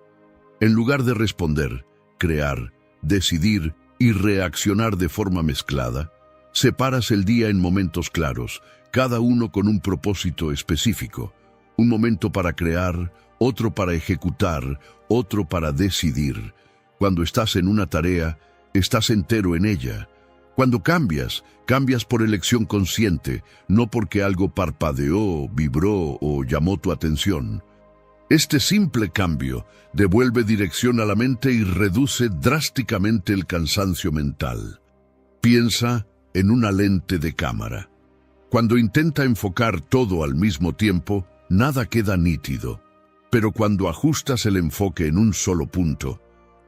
En lugar de responder, crear, decidir y reaccionar de forma mezclada, separas el día en momentos claros, cada uno con un propósito específico. Un momento para crear, otro para ejecutar, otro para decidir. Cuando estás en una tarea, estás entero en ella. Cuando cambias, cambias por elección consciente, no porque algo parpadeó, vibró o llamó tu atención. Este simple cambio devuelve dirección a la mente y reduce drásticamente el cansancio mental. Piensa en una lente de cámara. Cuando intenta enfocar todo al mismo tiempo, nada queda nítido. Pero cuando ajustas el enfoque en un solo punto,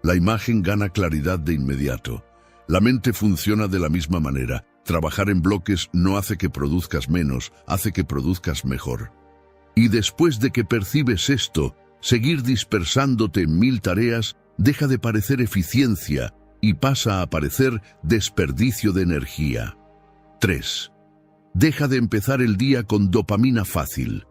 la imagen gana claridad de inmediato. La mente funciona de la misma manera. Trabajar en bloques no hace que produzcas menos, hace que produzcas mejor. Y después de que percibes esto, seguir dispersándote en 1000 tareas deja de parecer eficiencia y pasa a parecer desperdicio de energía. 3. Deja de empezar el día con dopamina fácil.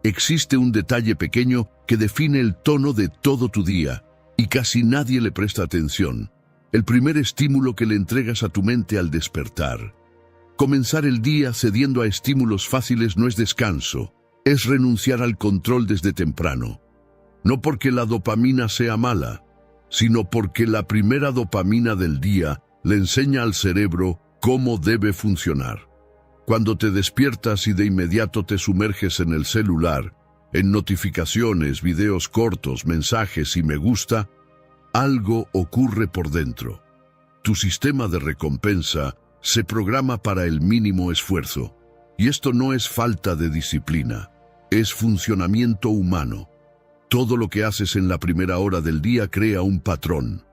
Existe un detalle pequeño que define el tono de todo tu día, y casi nadie le presta atención. El primer estímulo que le entregas a tu mente al despertar. Comenzar el día cediendo a estímulos fáciles no es descanso, es renunciar al control desde temprano. No porque la dopamina sea mala, sino porque la primera dopamina del día le enseña al cerebro cómo debe funcionar. Cuando te despiertas y de inmediato te sumerges en el celular, en notificaciones, videos cortos, mensajes y me gusta, algo ocurre por dentro. Tu sistema de recompensa se programa para el mínimo esfuerzo. Y esto no es falta de disciplina, es funcionamiento humano. Todo lo que haces en la primera hora del día crea un patrón.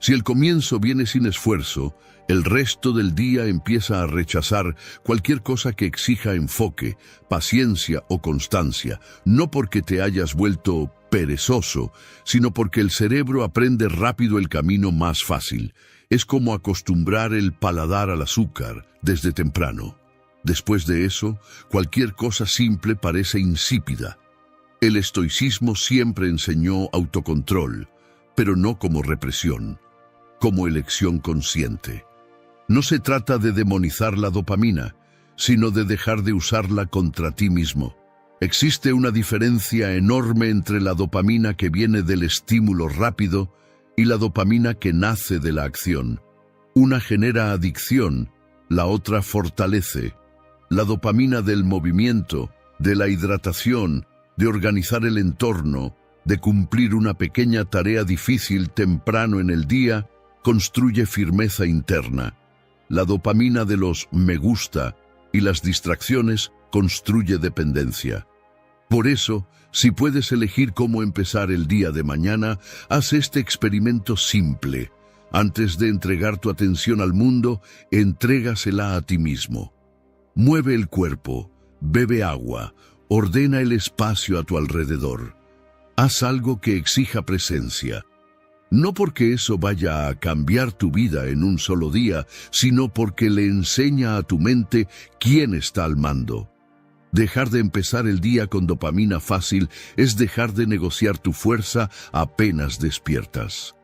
Si el comienzo viene sin esfuerzo, el resto del día empieza a rechazar cualquier cosa que exija enfoque, paciencia o constancia, no porque te hayas vuelto perezoso, sino porque el cerebro aprende rápido el camino más fácil. Es como acostumbrar el paladar al azúcar desde temprano. Después de eso, cualquier cosa simple parece insípida. El estoicismo siempre enseñó autocontrol, pero no como represión, como elección consciente. No se trata de demonizar la dopamina, sino de dejar de usarla contra ti mismo. Existe una diferencia enorme entre la dopamina que viene del estímulo rápido y la dopamina que nace de la acción. Una genera adicción, la otra fortalece. La dopamina del movimiento, de la hidratación, de organizar el entorno, de cumplir una pequeña tarea difícil temprano en el día, construye firmeza interna. La dopamina de los me gusta y las distracciones construye dependencia. Por eso, si puedes elegir cómo empezar el día de mañana, haz este experimento simple. Antes de entregar tu atención al mundo, entrégasela a ti mismo. Mueve el cuerpo, bebe agua, ordena el espacio a tu alrededor. Haz algo que exija presencia. No porque eso vaya a cambiar tu vida en un solo día, sino porque le enseña a tu mente quién está al mando. Dejar de empezar el día con dopamina fácil es dejar de negociar tu fuerza apenas despiertas.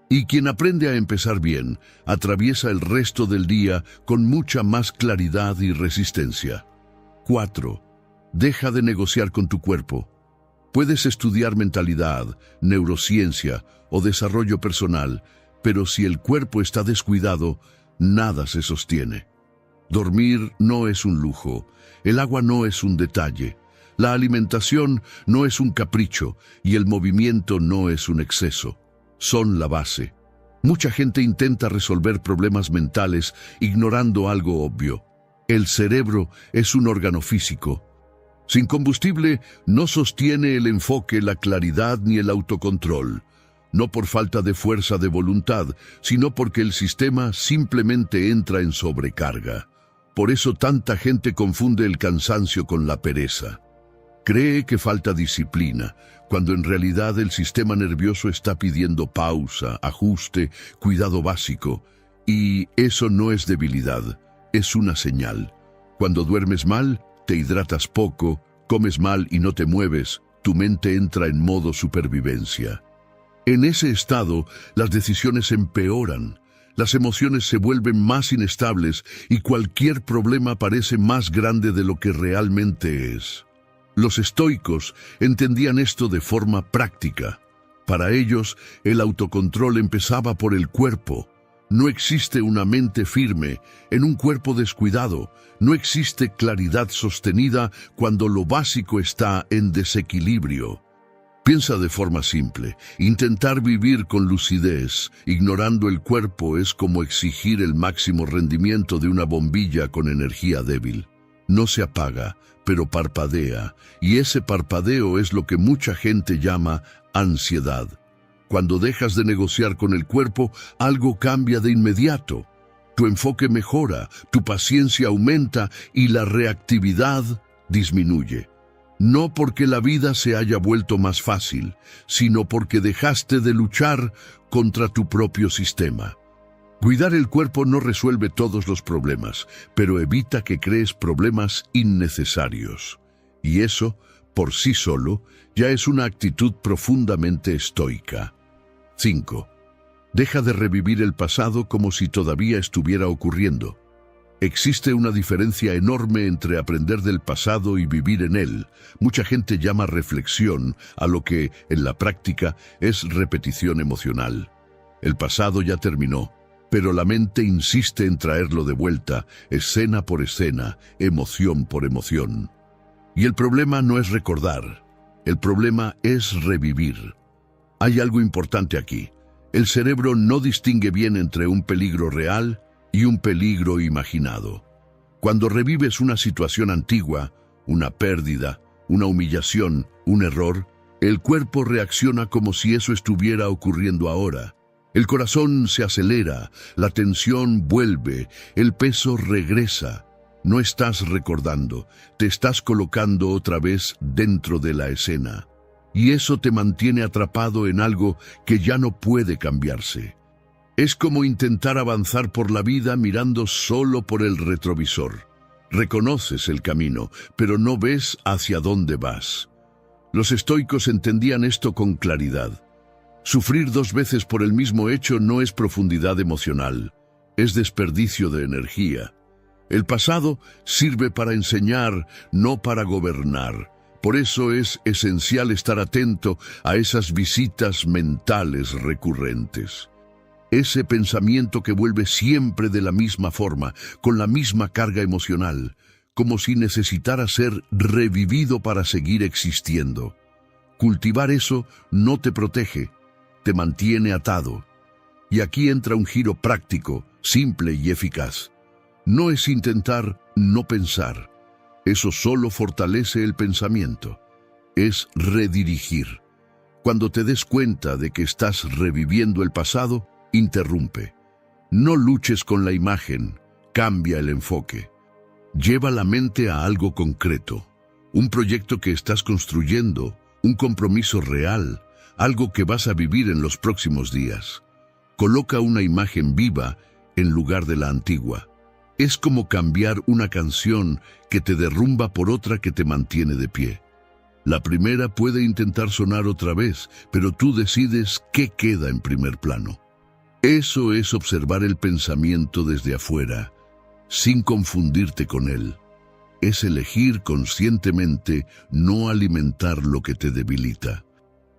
Y quien aprende a empezar bien, atraviesa el resto del día con mucha más claridad y resistencia. 4. Deja de negociar con tu cuerpo. Puedes estudiar mentalidad, neurociencia o desarrollo personal, pero si el cuerpo está descuidado, nada se sostiene. Dormir no es un lujo, el agua no es un detalle, la alimentación no es un capricho y el movimiento no es un exceso. Son la base. Mucha gente intenta resolver problemas mentales ignorando algo obvio. El cerebro es un órgano físico. Sin combustible no sostiene el enfoque, la claridad ni el autocontrol. No por falta de fuerza de voluntad, sino porque el sistema simplemente entra en sobrecarga. Por eso tanta gente confunde el cansancio con la pereza. Cree que falta disciplina, cuando en realidad el sistema nervioso está pidiendo pausa, ajuste, cuidado básico. Y eso no es debilidad, es una señal. Cuando duermes mal, te hidratas poco, comes mal y no te mueves, tu mente entra en modo supervivencia. En ese estado, las decisiones empeoran, las emociones se vuelven más inestables y cualquier problema parece más grande de lo que realmente es. Los estoicos entendían esto de forma práctica. Para ellos, el autocontrol empezaba por el cuerpo. No existe una mente firme en un cuerpo descuidado. No existe claridad sostenida cuando lo básico está en desequilibrio. Piensa de forma simple. Intentar vivir con lucidez, ignorando el cuerpo, es como exigir el máximo rendimiento de una bombilla con energía débil. No se apaga, pero parpadea, y ese parpadeo es lo que mucha gente llama ansiedad. Cuando dejas de negociar con el cuerpo, algo cambia de inmediato. Tu enfoque mejora, tu paciencia aumenta y la reactividad disminuye. No porque la vida se haya vuelto más fácil, sino porque dejaste de luchar contra tu propio sistema. Cuidar el cuerpo no resuelve todos los problemas, pero evita que crees problemas innecesarios. Y eso, por sí solo, ya es una actitud profundamente estoica. 5. Deja de revivir el pasado como si todavía estuviera ocurriendo. Existe una diferencia enorme entre aprender del pasado y vivir en él. Mucha gente llama reflexión a lo que, en la práctica, es repetición emocional. El pasado ya terminó, pero la mente insiste en traerlo de vuelta, escena por escena, emoción por emoción. Y el problema no es recordar, el problema es revivir. Hay algo importante aquí. El cerebro no distingue bien entre un peligro real y un peligro imaginado. Cuando revives una situación antigua, una pérdida, una humillación, un error, el cuerpo reacciona como si eso estuviera ocurriendo ahora. El corazón se acelera, la tensión vuelve, el peso regresa. No estás recordando, te estás colocando otra vez dentro de la escena. Y eso te mantiene atrapado en algo que ya no puede cambiarse. Es como intentar avanzar por la vida mirando solo por el retrovisor. Reconoces el camino, pero no ves hacia dónde vas. Los estoicos entendían esto con claridad. Sufrir 2 veces por el mismo hecho no es profundidad emocional, es desperdicio de energía. El pasado sirve para enseñar, no para gobernar. Por eso es esencial estar atento a esas visitas mentales recurrentes. Ese pensamiento que vuelve siempre de la misma forma, con la misma carga emocional, como si necesitara ser revivido para seguir existiendo. Cultivar eso no te protege, te mantiene atado. Y aquí entra un giro práctico, simple y eficaz. No es intentar no pensar. Eso solo fortalece el pensamiento. Es redirigir. Cuando te des cuenta de que estás reviviendo el pasado, interrumpe. No luches con la imagen, cambia el enfoque. Lleva la mente a algo concreto, un proyecto que estás construyendo, un compromiso real, algo que vas a vivir en los próximos días. Coloca una imagen viva en lugar de la antigua. Es como cambiar una canción que te derrumba por otra que te mantiene de pie. La primera puede intentar sonar otra vez, pero tú decides qué queda en primer plano. Eso es observar el pensamiento desde afuera, sin confundirte con él. Es elegir conscientemente no alimentar lo que te debilita.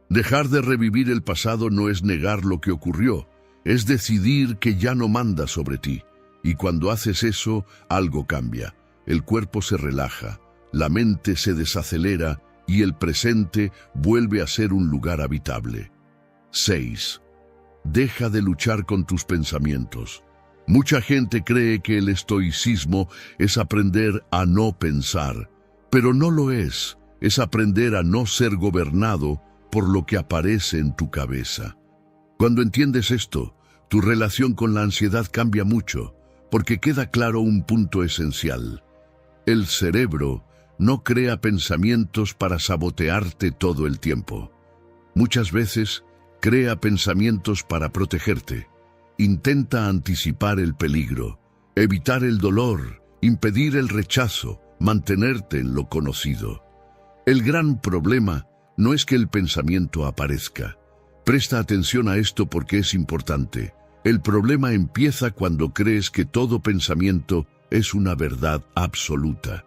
Dejar de revivir el pasado no es negar lo que ocurrió, es decidir que ya no manda sobre ti. Y cuando haces eso, algo cambia. El cuerpo se relaja, la mente se desacelera y el presente vuelve a ser un lugar habitable. 6. Deja de luchar con tus pensamientos. Mucha gente cree que el estoicismo es aprender a no pensar, pero no lo es. Es aprender a no ser gobernado por lo que aparece en tu cabeza. Cuando entiendes esto, tu relación con la ansiedad cambia mucho, porque queda claro un punto esencial. El cerebro no crea pensamientos para sabotearte todo el tiempo. Muchas veces crea pensamientos para protegerte. Intenta anticipar el peligro, evitar el dolor, impedir el rechazo, mantenerte en lo conocido. El gran problema no es que el pensamiento aparezca. Presta atención a esto porque es importante. El problema empieza cuando crees que todo pensamiento es una verdad absoluta.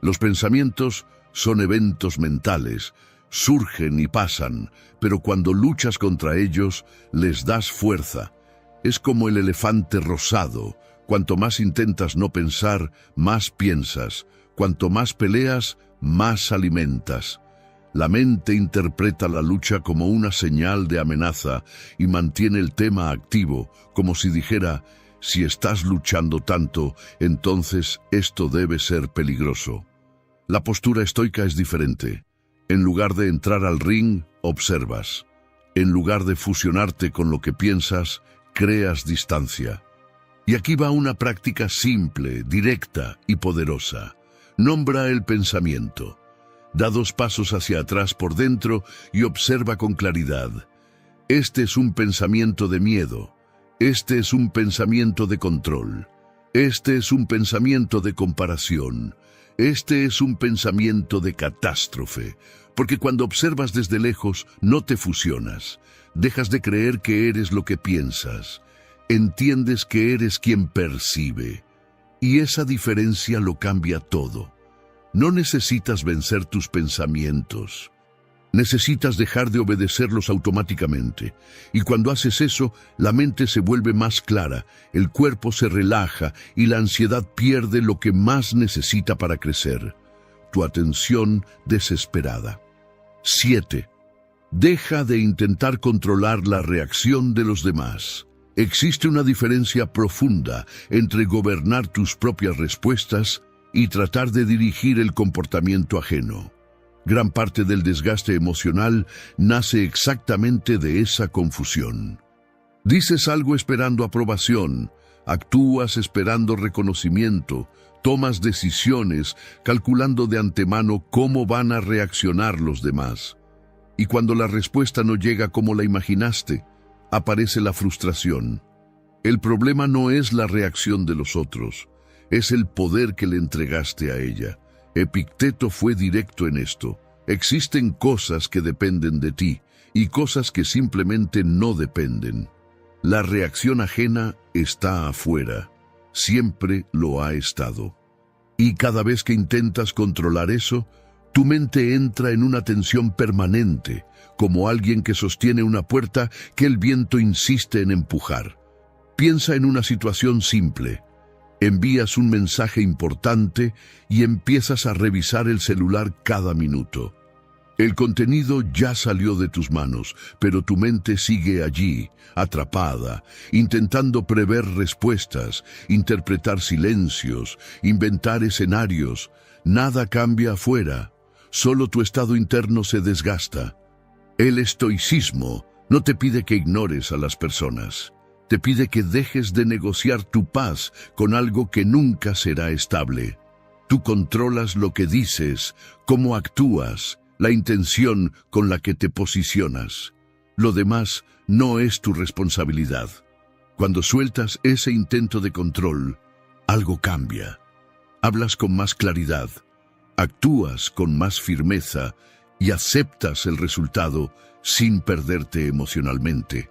Los pensamientos son eventos mentales, surgen y pasan, pero cuando luchas contra ellos, les das fuerza. Es como el elefante rosado. Cuanto más intentas no pensar, más piensas. Cuanto más peleas, más alimentas. La mente interpreta la lucha como una señal de amenaza y mantiene el tema activo, como si dijera, si estás luchando tanto, entonces esto debe ser peligroso. La postura estoica es diferente. En lugar de entrar al ring, observas. En lugar de fusionarte con lo que piensas, creas distancia. Y aquí va una práctica simple, directa y poderosa. Nombra el pensamiento. Da 2 pasos hacia atrás por dentro y observa con claridad. Este es un pensamiento de miedo. Este es un pensamiento de control. Este es un pensamiento de comparación. Este es un pensamiento de catástrofe. Porque cuando observas desde lejos, no te fusionas. Dejas de creer que eres lo que piensas. Entiendes que eres quien percibe. Y esa diferencia lo cambia todo. No necesitas vencer tus pensamientos. Necesitas dejar de obedecerlos automáticamente. Y cuando haces eso, la mente se vuelve más clara, el cuerpo se relaja y la ansiedad pierde lo que más necesita para crecer: tu atención desesperada. 7. Deja de intentar controlar la reacción de los demás. Existe una diferencia profunda entre gobernar tus propias respuestas y tratar de dirigir el comportamiento ajeno. Gran parte del desgaste emocional nace exactamente de esa confusión. Dices algo esperando aprobación, actúas esperando reconocimiento, tomas decisiones calculando de antemano cómo van a reaccionar los demás. Y cuando la respuesta no llega como la imaginaste, aparece la frustración. El problema no es la reacción de los otros, es el poder que le entregaste a ella. Epicteto fue directo en esto. Existen cosas que dependen de ti y cosas que simplemente no dependen. La reacción ajena está afuera. Siempre lo ha estado. Y cada vez que intentas controlar eso, tu mente entra en una tensión permanente, como alguien que sostiene una puerta que el viento insiste en empujar. Piensa en una situación simple. Envías un mensaje importante y empiezas a revisar el celular cada minuto. El contenido ya salió de tus manos, pero tu mente sigue allí, atrapada, intentando prever respuestas, interpretar silencios, inventar escenarios. Nada cambia afuera, solo tu estado interno se desgasta. El estoicismo no te pide que ignores a las personas. Te pide que dejes de negociar tu paz con algo que nunca será estable. Tú controlas lo que dices, cómo actúas, la intención con la que te posicionas. Lo demás no es tu responsabilidad. Cuando sueltas ese intento de control, algo cambia. Hablas con más claridad, actúas con más firmeza y aceptas el resultado sin perderte emocionalmente.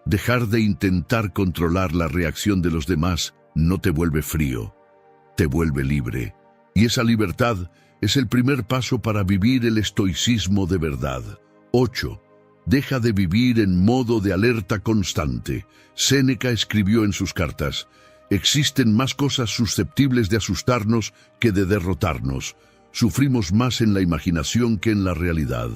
Dejar de intentar controlar la reacción de los demás no te vuelve frío, te vuelve libre. Y esa libertad es el primer paso para vivir el estoicismo de verdad. 8. Deja de vivir en modo de alerta constante. Séneca escribió en sus cartas: existen más cosas susceptibles de asustarnos que de derrotarnos. Sufrimos más en la imaginación que en la realidad.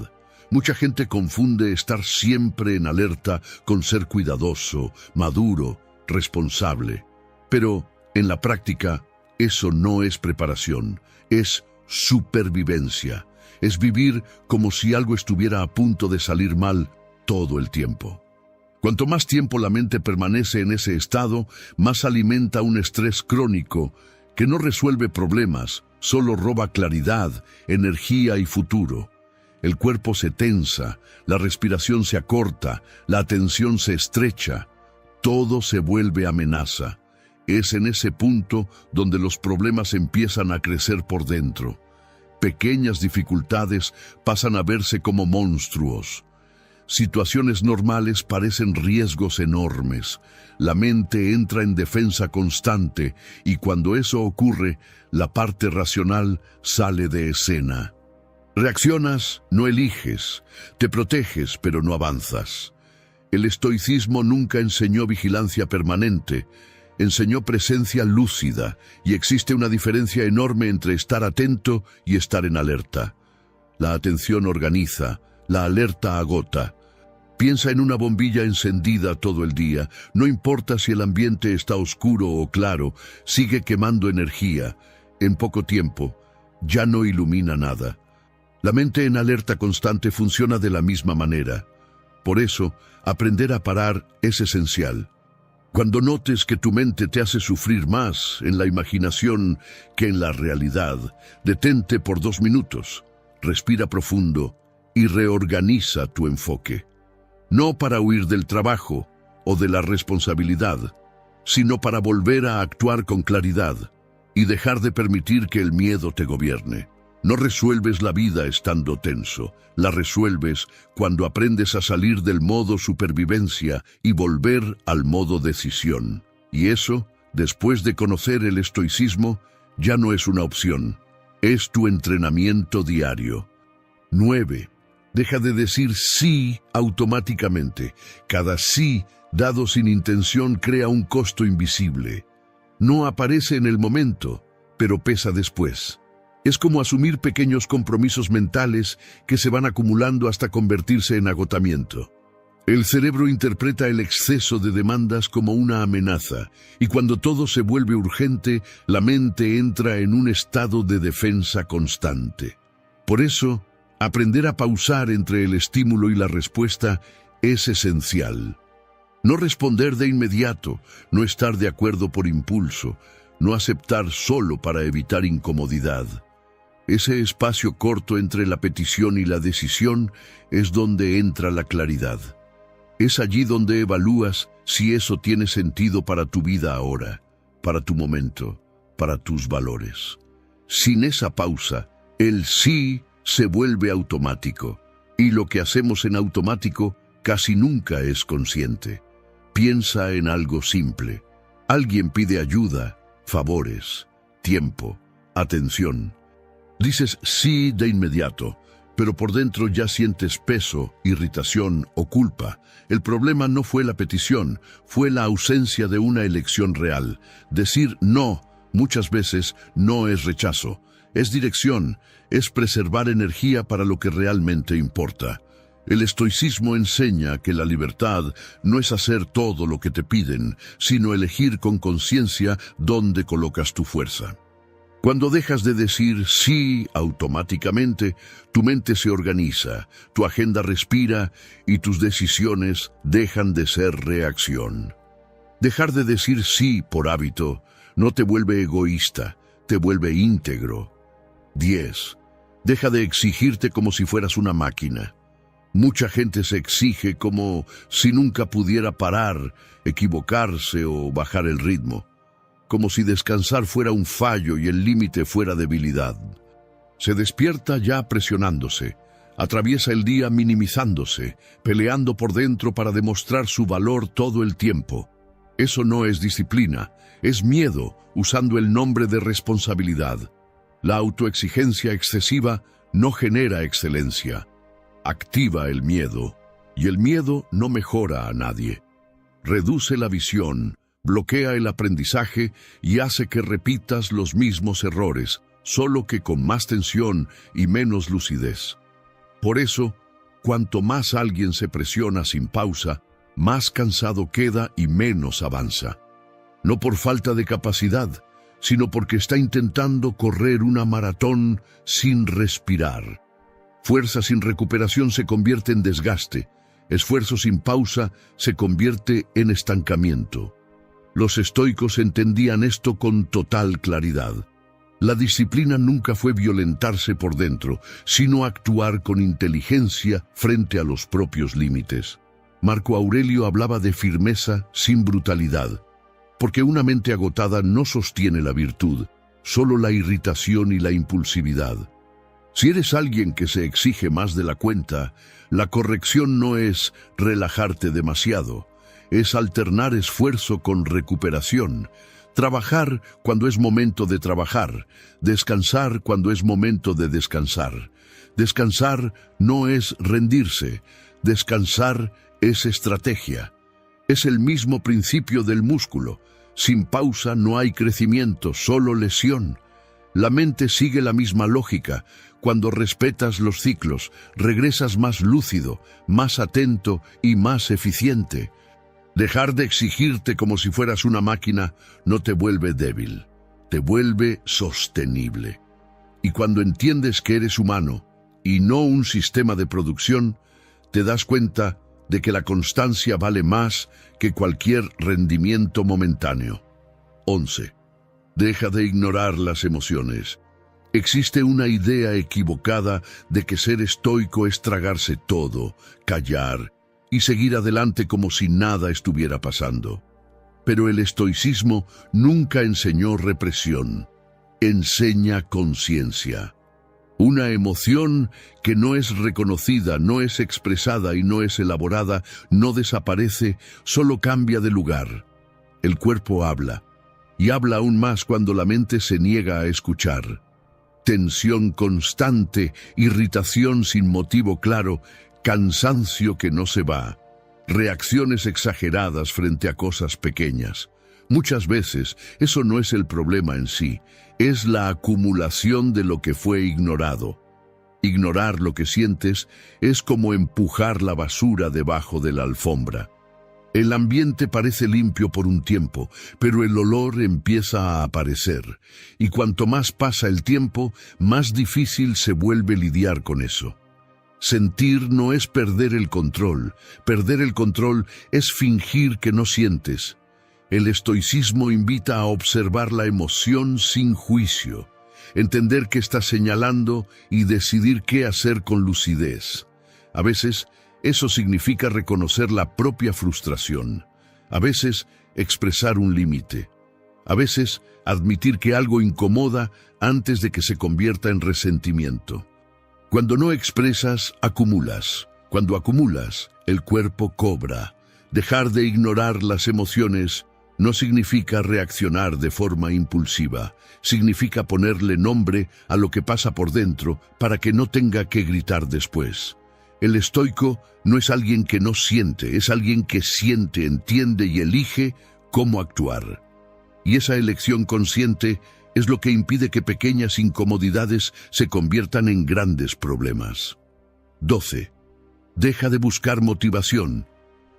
Mucha gente confunde estar siempre en alerta con ser cuidadoso, maduro, responsable. Pero, en la práctica, eso no es preparación, es supervivencia. Es vivir como si algo estuviera a punto de salir mal todo el tiempo. Cuanto más tiempo la mente permanece en ese estado, más alimenta un estrés crónico que no resuelve problemas, solo roba claridad, energía y futuro. El cuerpo se tensa, la respiración se acorta, la atención se estrecha, todo se vuelve amenaza. Es en ese punto donde los problemas empiezan a crecer por dentro. Pequeñas dificultades pasan a verse como monstruos. Situaciones normales parecen riesgos enormes. La mente entra en defensa constante y cuando eso ocurre, la parte racional sale de escena. Reaccionas, no eliges. Te proteges, pero no avanzas. El estoicismo nunca enseñó vigilancia permanente. Enseñó presencia lúcida, y existe una diferencia enorme entre estar atento y estar en alerta. La atención organiza, la alerta agota. Piensa en una bombilla encendida todo el día. No importa si el ambiente está oscuro o claro, sigue quemando energía. En poco tiempo, ya no ilumina nada. La mente en alerta constante funciona de la misma manera. Por eso, aprender a parar es esencial. Cuando notes que tu mente te hace sufrir más en la imaginación que en la realidad, detente por 2 minutos, respira profundo y reorganiza tu enfoque. No para huir del trabajo o de la responsabilidad, sino para volver a actuar con claridad y dejar de permitir que el miedo te gobierne. No resuelves la vida estando tenso, la resuelves cuando aprendes a salir del modo supervivencia y volver al modo decisión. Y eso, después de conocer el estoicismo, ya no es una opción, es tu entrenamiento diario. 9. Deja de decir sí automáticamente. Cada sí dado sin intención crea un costo invisible. No aparece en el momento, pero pesa después. Es como asumir pequeños compromisos mentales que se van acumulando hasta convertirse en agotamiento. El cerebro interpreta el exceso de demandas como una amenaza, y cuando todo se vuelve urgente, la mente entra en un estado de defensa constante. Por eso, aprender a pausar entre el estímulo y la respuesta es esencial. No responder de inmediato, no estar de acuerdo por impulso, no aceptar solo para evitar incomodidad. Ese espacio corto entre la petición y la decisión es donde entra la claridad. Es allí donde evalúas si eso tiene sentido para tu vida ahora, para tu momento, para tus valores. Sin esa pausa, el sí se vuelve automático, y lo que hacemos en automático casi nunca es consciente. Piensa en algo simple. Alguien pide ayuda, favores, tiempo, atención. Dices sí de inmediato, pero por dentro ya sientes peso, irritación o culpa. El problema no fue la petición, fue la ausencia de una elección real. Decir no muchas veces no es rechazo, es dirección, es preservar energía para lo que realmente importa. El estoicismo enseña que la libertad no es hacer todo lo que te piden, sino elegir con conciencia dónde colocas tu fuerza. Cuando dejas de decir sí automáticamente, tu mente se organiza, tu agenda respira y tus decisiones dejan de ser reacción. Dejar de decir sí por hábito no te vuelve egoísta, te vuelve íntegro. 10. Deja de exigirte como si fueras una máquina. Mucha gente se exige como si nunca pudiera parar, equivocarse o bajar el ritmo, como si descansar fuera un fallo y el límite fuera debilidad. Se despierta ya presionándose, atraviesa el día minimizándose, peleando por dentro para demostrar su valor todo el tiempo. Eso no es disciplina, es miedo usando el nombre de responsabilidad. La autoexigencia excesiva no genera excelencia, activa el miedo, y el miedo no mejora a nadie. Reduce la visión, bloquea el aprendizaje y hace que repitas los mismos errores, solo que con más tensión y menos lucidez. Por eso, cuanto más alguien se presiona sin pausa, más cansado queda y menos avanza. No por falta de capacidad, sino porque está intentando correr una maratón sin respirar. Fuerza sin recuperación se convierte en desgaste, esfuerzo sin pausa se convierte en estancamiento. Los estoicos entendían esto con total claridad. La disciplina nunca fue violentarse por dentro, sino actuar con inteligencia frente a los propios límites. Marco Aurelio hablaba de firmeza sin brutalidad, porque una mente agotada no sostiene la virtud, solo la irritación y la impulsividad. Si eres alguien que se exige más de la cuenta, la corrección no es relajarte demasiado, es alternar esfuerzo con recuperación, trabajar cuando es momento de trabajar, descansar cuando es momento de descansar. Descansar no es rendirse, descansar es estrategia. Es el mismo principio del músculo. Sin pausa no hay crecimiento, solo lesión. La mente sigue la misma lógica. Cuando respetas los ciclos, regresas más lúcido, más atento y más eficiente. Dejar de exigirte como si fueras una máquina no te vuelve débil, te vuelve sostenible. Y cuando entiendes que eres humano y no un sistema de producción, te das cuenta de que la constancia vale más que cualquier rendimiento momentáneo. 11. Deja de ignorar las emociones. Existe una idea equivocada de que ser estoico es tragarse todo, callar y seguir adelante como si nada estuviera pasando. Pero el estoicismo nunca enseñó represión, enseña conciencia. Una emoción que no es reconocida, no es expresada y no es elaborada, no desaparece, solo cambia de lugar. El cuerpo habla, y habla aún más cuando la mente se niega a escuchar. Tensión constante, irritación sin motivo claro, cansancio que no se va, reacciones exageradas frente a cosas pequeñas. Muchas veces eso no es el problema en sí, es la acumulación de lo que fue ignorado. Ignorar lo que sientes es como empujar la basura debajo de la alfombra. El ambiente parece limpio por un tiempo, pero el olor empieza a aparecer, y cuanto más pasa el tiempo, más difícil se vuelve lidiar con eso. Sentir no es perder el control es fingir que no sientes. El estoicismo invita a observar la emoción sin juicio, entender qué está señalando y decidir qué hacer con lucidez. A veces, eso significa reconocer la propia frustración. A veces, expresar un límite. A veces, admitir que algo incomoda antes de que se convierta en resentimiento. Cuando no expresas, acumulas. Cuando acumulas, el cuerpo cobra. Dejar de ignorar las emociones no significa reaccionar de forma impulsiva. Significa ponerle nombre a lo que pasa por dentro para que no tenga que gritar después. El estoico no es alguien que no siente, es alguien que siente, entiende y elige cómo actuar. Y esa elección consciente es lo que impide que pequeñas incomodidades se conviertan en grandes problemas. 12. Deja de buscar motivación.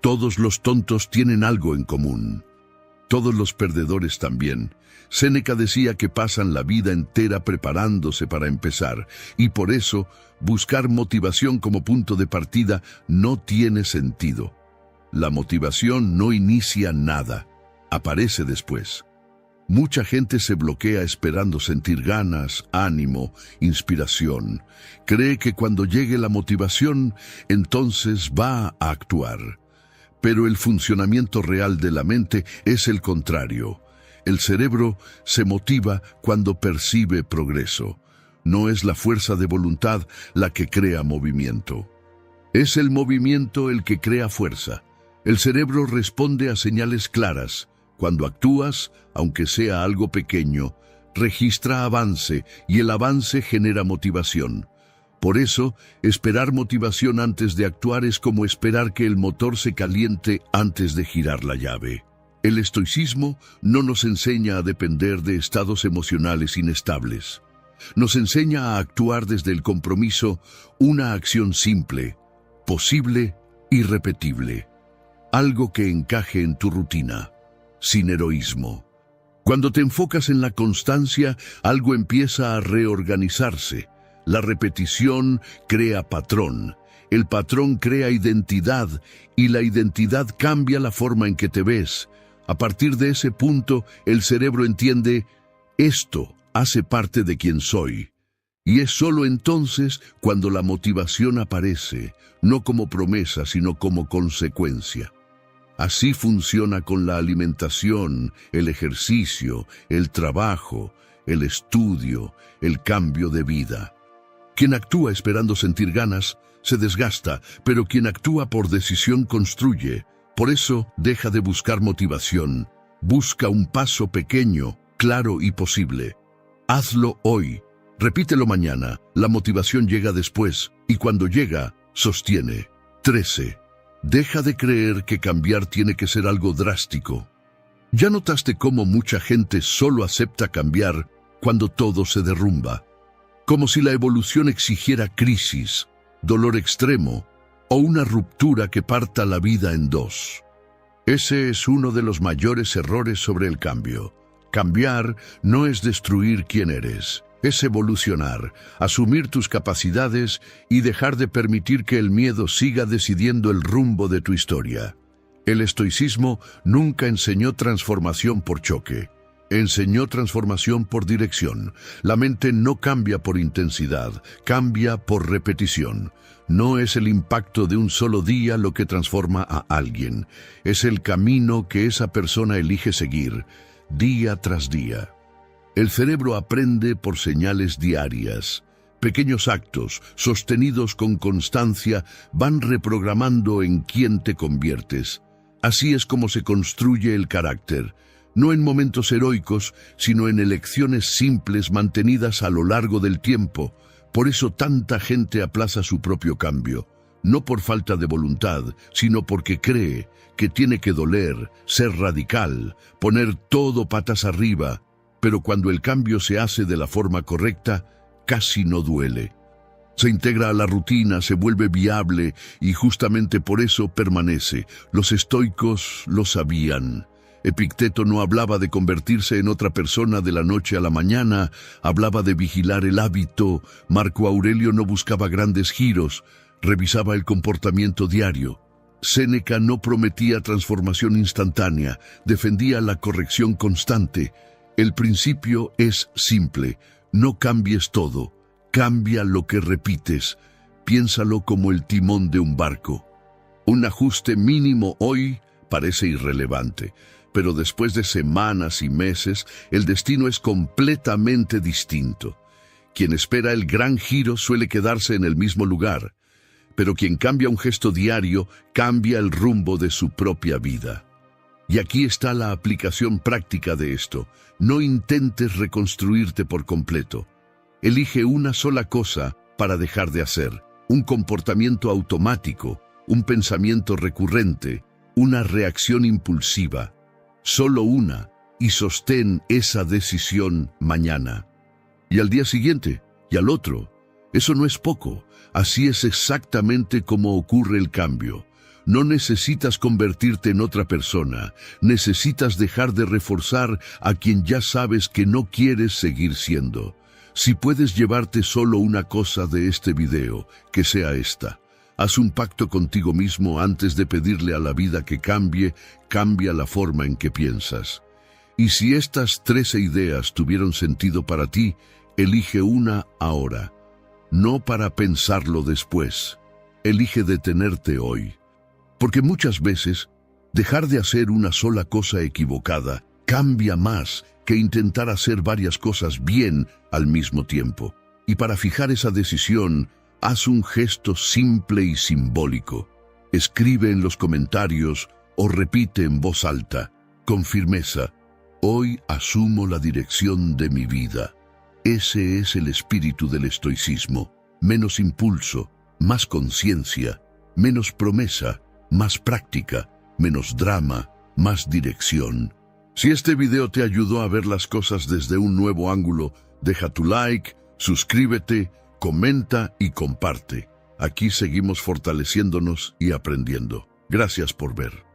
Todos los tontos tienen algo en común. Todos los perdedores también. Séneca decía que pasan la vida entera preparándose para empezar, y por eso buscar motivación como punto de partida no tiene sentido. La motivación no inicia nada, aparece después. Mucha gente se bloquea esperando sentir ganas, ánimo, inspiración. Cree que cuando llegue la motivación, entonces va a actuar. Pero el funcionamiento real de la mente es el contrario. El cerebro se motiva cuando percibe progreso. No es la fuerza de voluntad la que crea movimiento. Es el movimiento el que crea fuerza. El cerebro responde a señales claras. Cuando actúas, aunque sea algo pequeño, registra avance y el avance genera motivación. Por eso, esperar motivación antes de actuar es como esperar que el motor se caliente antes de girar la llave. El estoicismo no nos enseña a depender de estados emocionales inestables. Nos enseña a actuar desde el compromiso, una acción simple, posible y repetible. Algo que encaje en tu rutina, sin heroísmo. Cuando te enfocas en la constancia, algo empieza a reorganizarse. La repetición crea patrón, el patrón crea identidad y la identidad cambia la forma en que te ves. A partir de ese punto, el cerebro entiende, esto hace parte de quien soy. Y es solo entonces cuando la motivación aparece, no como promesa, sino como consecuencia. Así funciona con la alimentación, el ejercicio, el trabajo, el estudio, el cambio de vida. Quien actúa esperando sentir ganas, se desgasta, pero quien actúa por decisión construye. Por eso, deja de buscar motivación. Busca un paso pequeño, claro y posible. Hazlo hoy. Repítelo mañana. La motivación llega después, y cuando llega, sostiene. 13. Deja de creer que cambiar tiene que ser algo drástico. ¿Ya notaste cómo mucha gente solo acepta cambiar cuando todo se derrumba? Como si la evolución exigiera crisis, dolor extremo o una ruptura que parta la vida en dos. Ese es uno de los mayores errores sobre el cambio. Cambiar no es destruir quién eres. Es evolucionar, asumir tus capacidades y dejar de permitir que el miedo siga decidiendo el rumbo de tu historia. El estoicismo nunca enseñó transformación por choque. Enseñó transformación por dirección. La mente no cambia por intensidad, cambia por repetición. No es el impacto de un solo día lo que transforma a alguien. Es el camino que esa persona elige seguir, día tras día. El cerebro aprende por señales diarias. Pequeños actos, sostenidos con constancia, van reprogramando en quién te conviertes. Así es como se construye el carácter, no en momentos heroicos, sino en elecciones simples mantenidas a lo largo del tiempo. Por eso tanta gente aplaza su propio cambio, no por falta de voluntad, sino porque cree que tiene que doler, ser radical, poner todo patas arriba. Pero cuando el cambio se hace de la forma correcta, casi no duele. Se integra a la rutina, se vuelve viable y justamente por eso permanece. Los estoicos lo sabían. Epicteto no hablaba de convertirse en otra persona de la noche a la mañana, hablaba de vigilar el hábito. Marco Aurelio no buscaba grandes giros, revisaba el comportamiento diario. Séneca no prometía transformación instantánea, defendía la corrección constante. El principio es simple, no cambies todo, cambia lo que repites, piénsalo como el timón de un barco. Un ajuste mínimo hoy parece irrelevante, pero después de semanas y meses, el destino es completamente distinto. Quien espera el gran giro suele quedarse en el mismo lugar, pero quien cambia un gesto diario, cambia el rumbo de su propia vida. Y aquí está la aplicación práctica de esto. No intentes reconstruirte por completo. Elige una sola cosa para dejar de hacer, un comportamiento automático, un pensamiento recurrente, una reacción impulsiva. Solo una, y sostén esa decisión mañana. Y al día siguiente, y al otro. Eso no es poco. Así es exactamente como ocurre el cambio. No necesitas convertirte en otra persona, necesitas dejar de reforzar a quien ya sabes que no quieres seguir siendo. Si puedes llevarte solo una cosa de este video, que sea esta. Haz un pacto contigo mismo antes de pedirle a la vida que cambie, cambia la forma en que piensas. Y si estas 13 ideas tuvieron sentido para ti, elige una ahora, no para pensarlo después. Elige detenerte hoy. Porque muchas veces, dejar de hacer una sola cosa equivocada cambia más que intentar hacer varias cosas bien al mismo tiempo. Y para fijar esa decisión, haz un gesto simple y simbólico. Escribe en los comentarios o repite en voz alta, con firmeza: hoy asumo la dirección de mi vida. Ese es el espíritu del estoicismo. Menos impulso, más conciencia, menos promesa, más práctica, menos drama, más dirección. Si este video te ayudó a ver las cosas desde un nuevo ángulo, deja tu like, suscríbete, comenta y comparte. Aquí seguimos fortaleciéndonos y aprendiendo. Gracias por ver.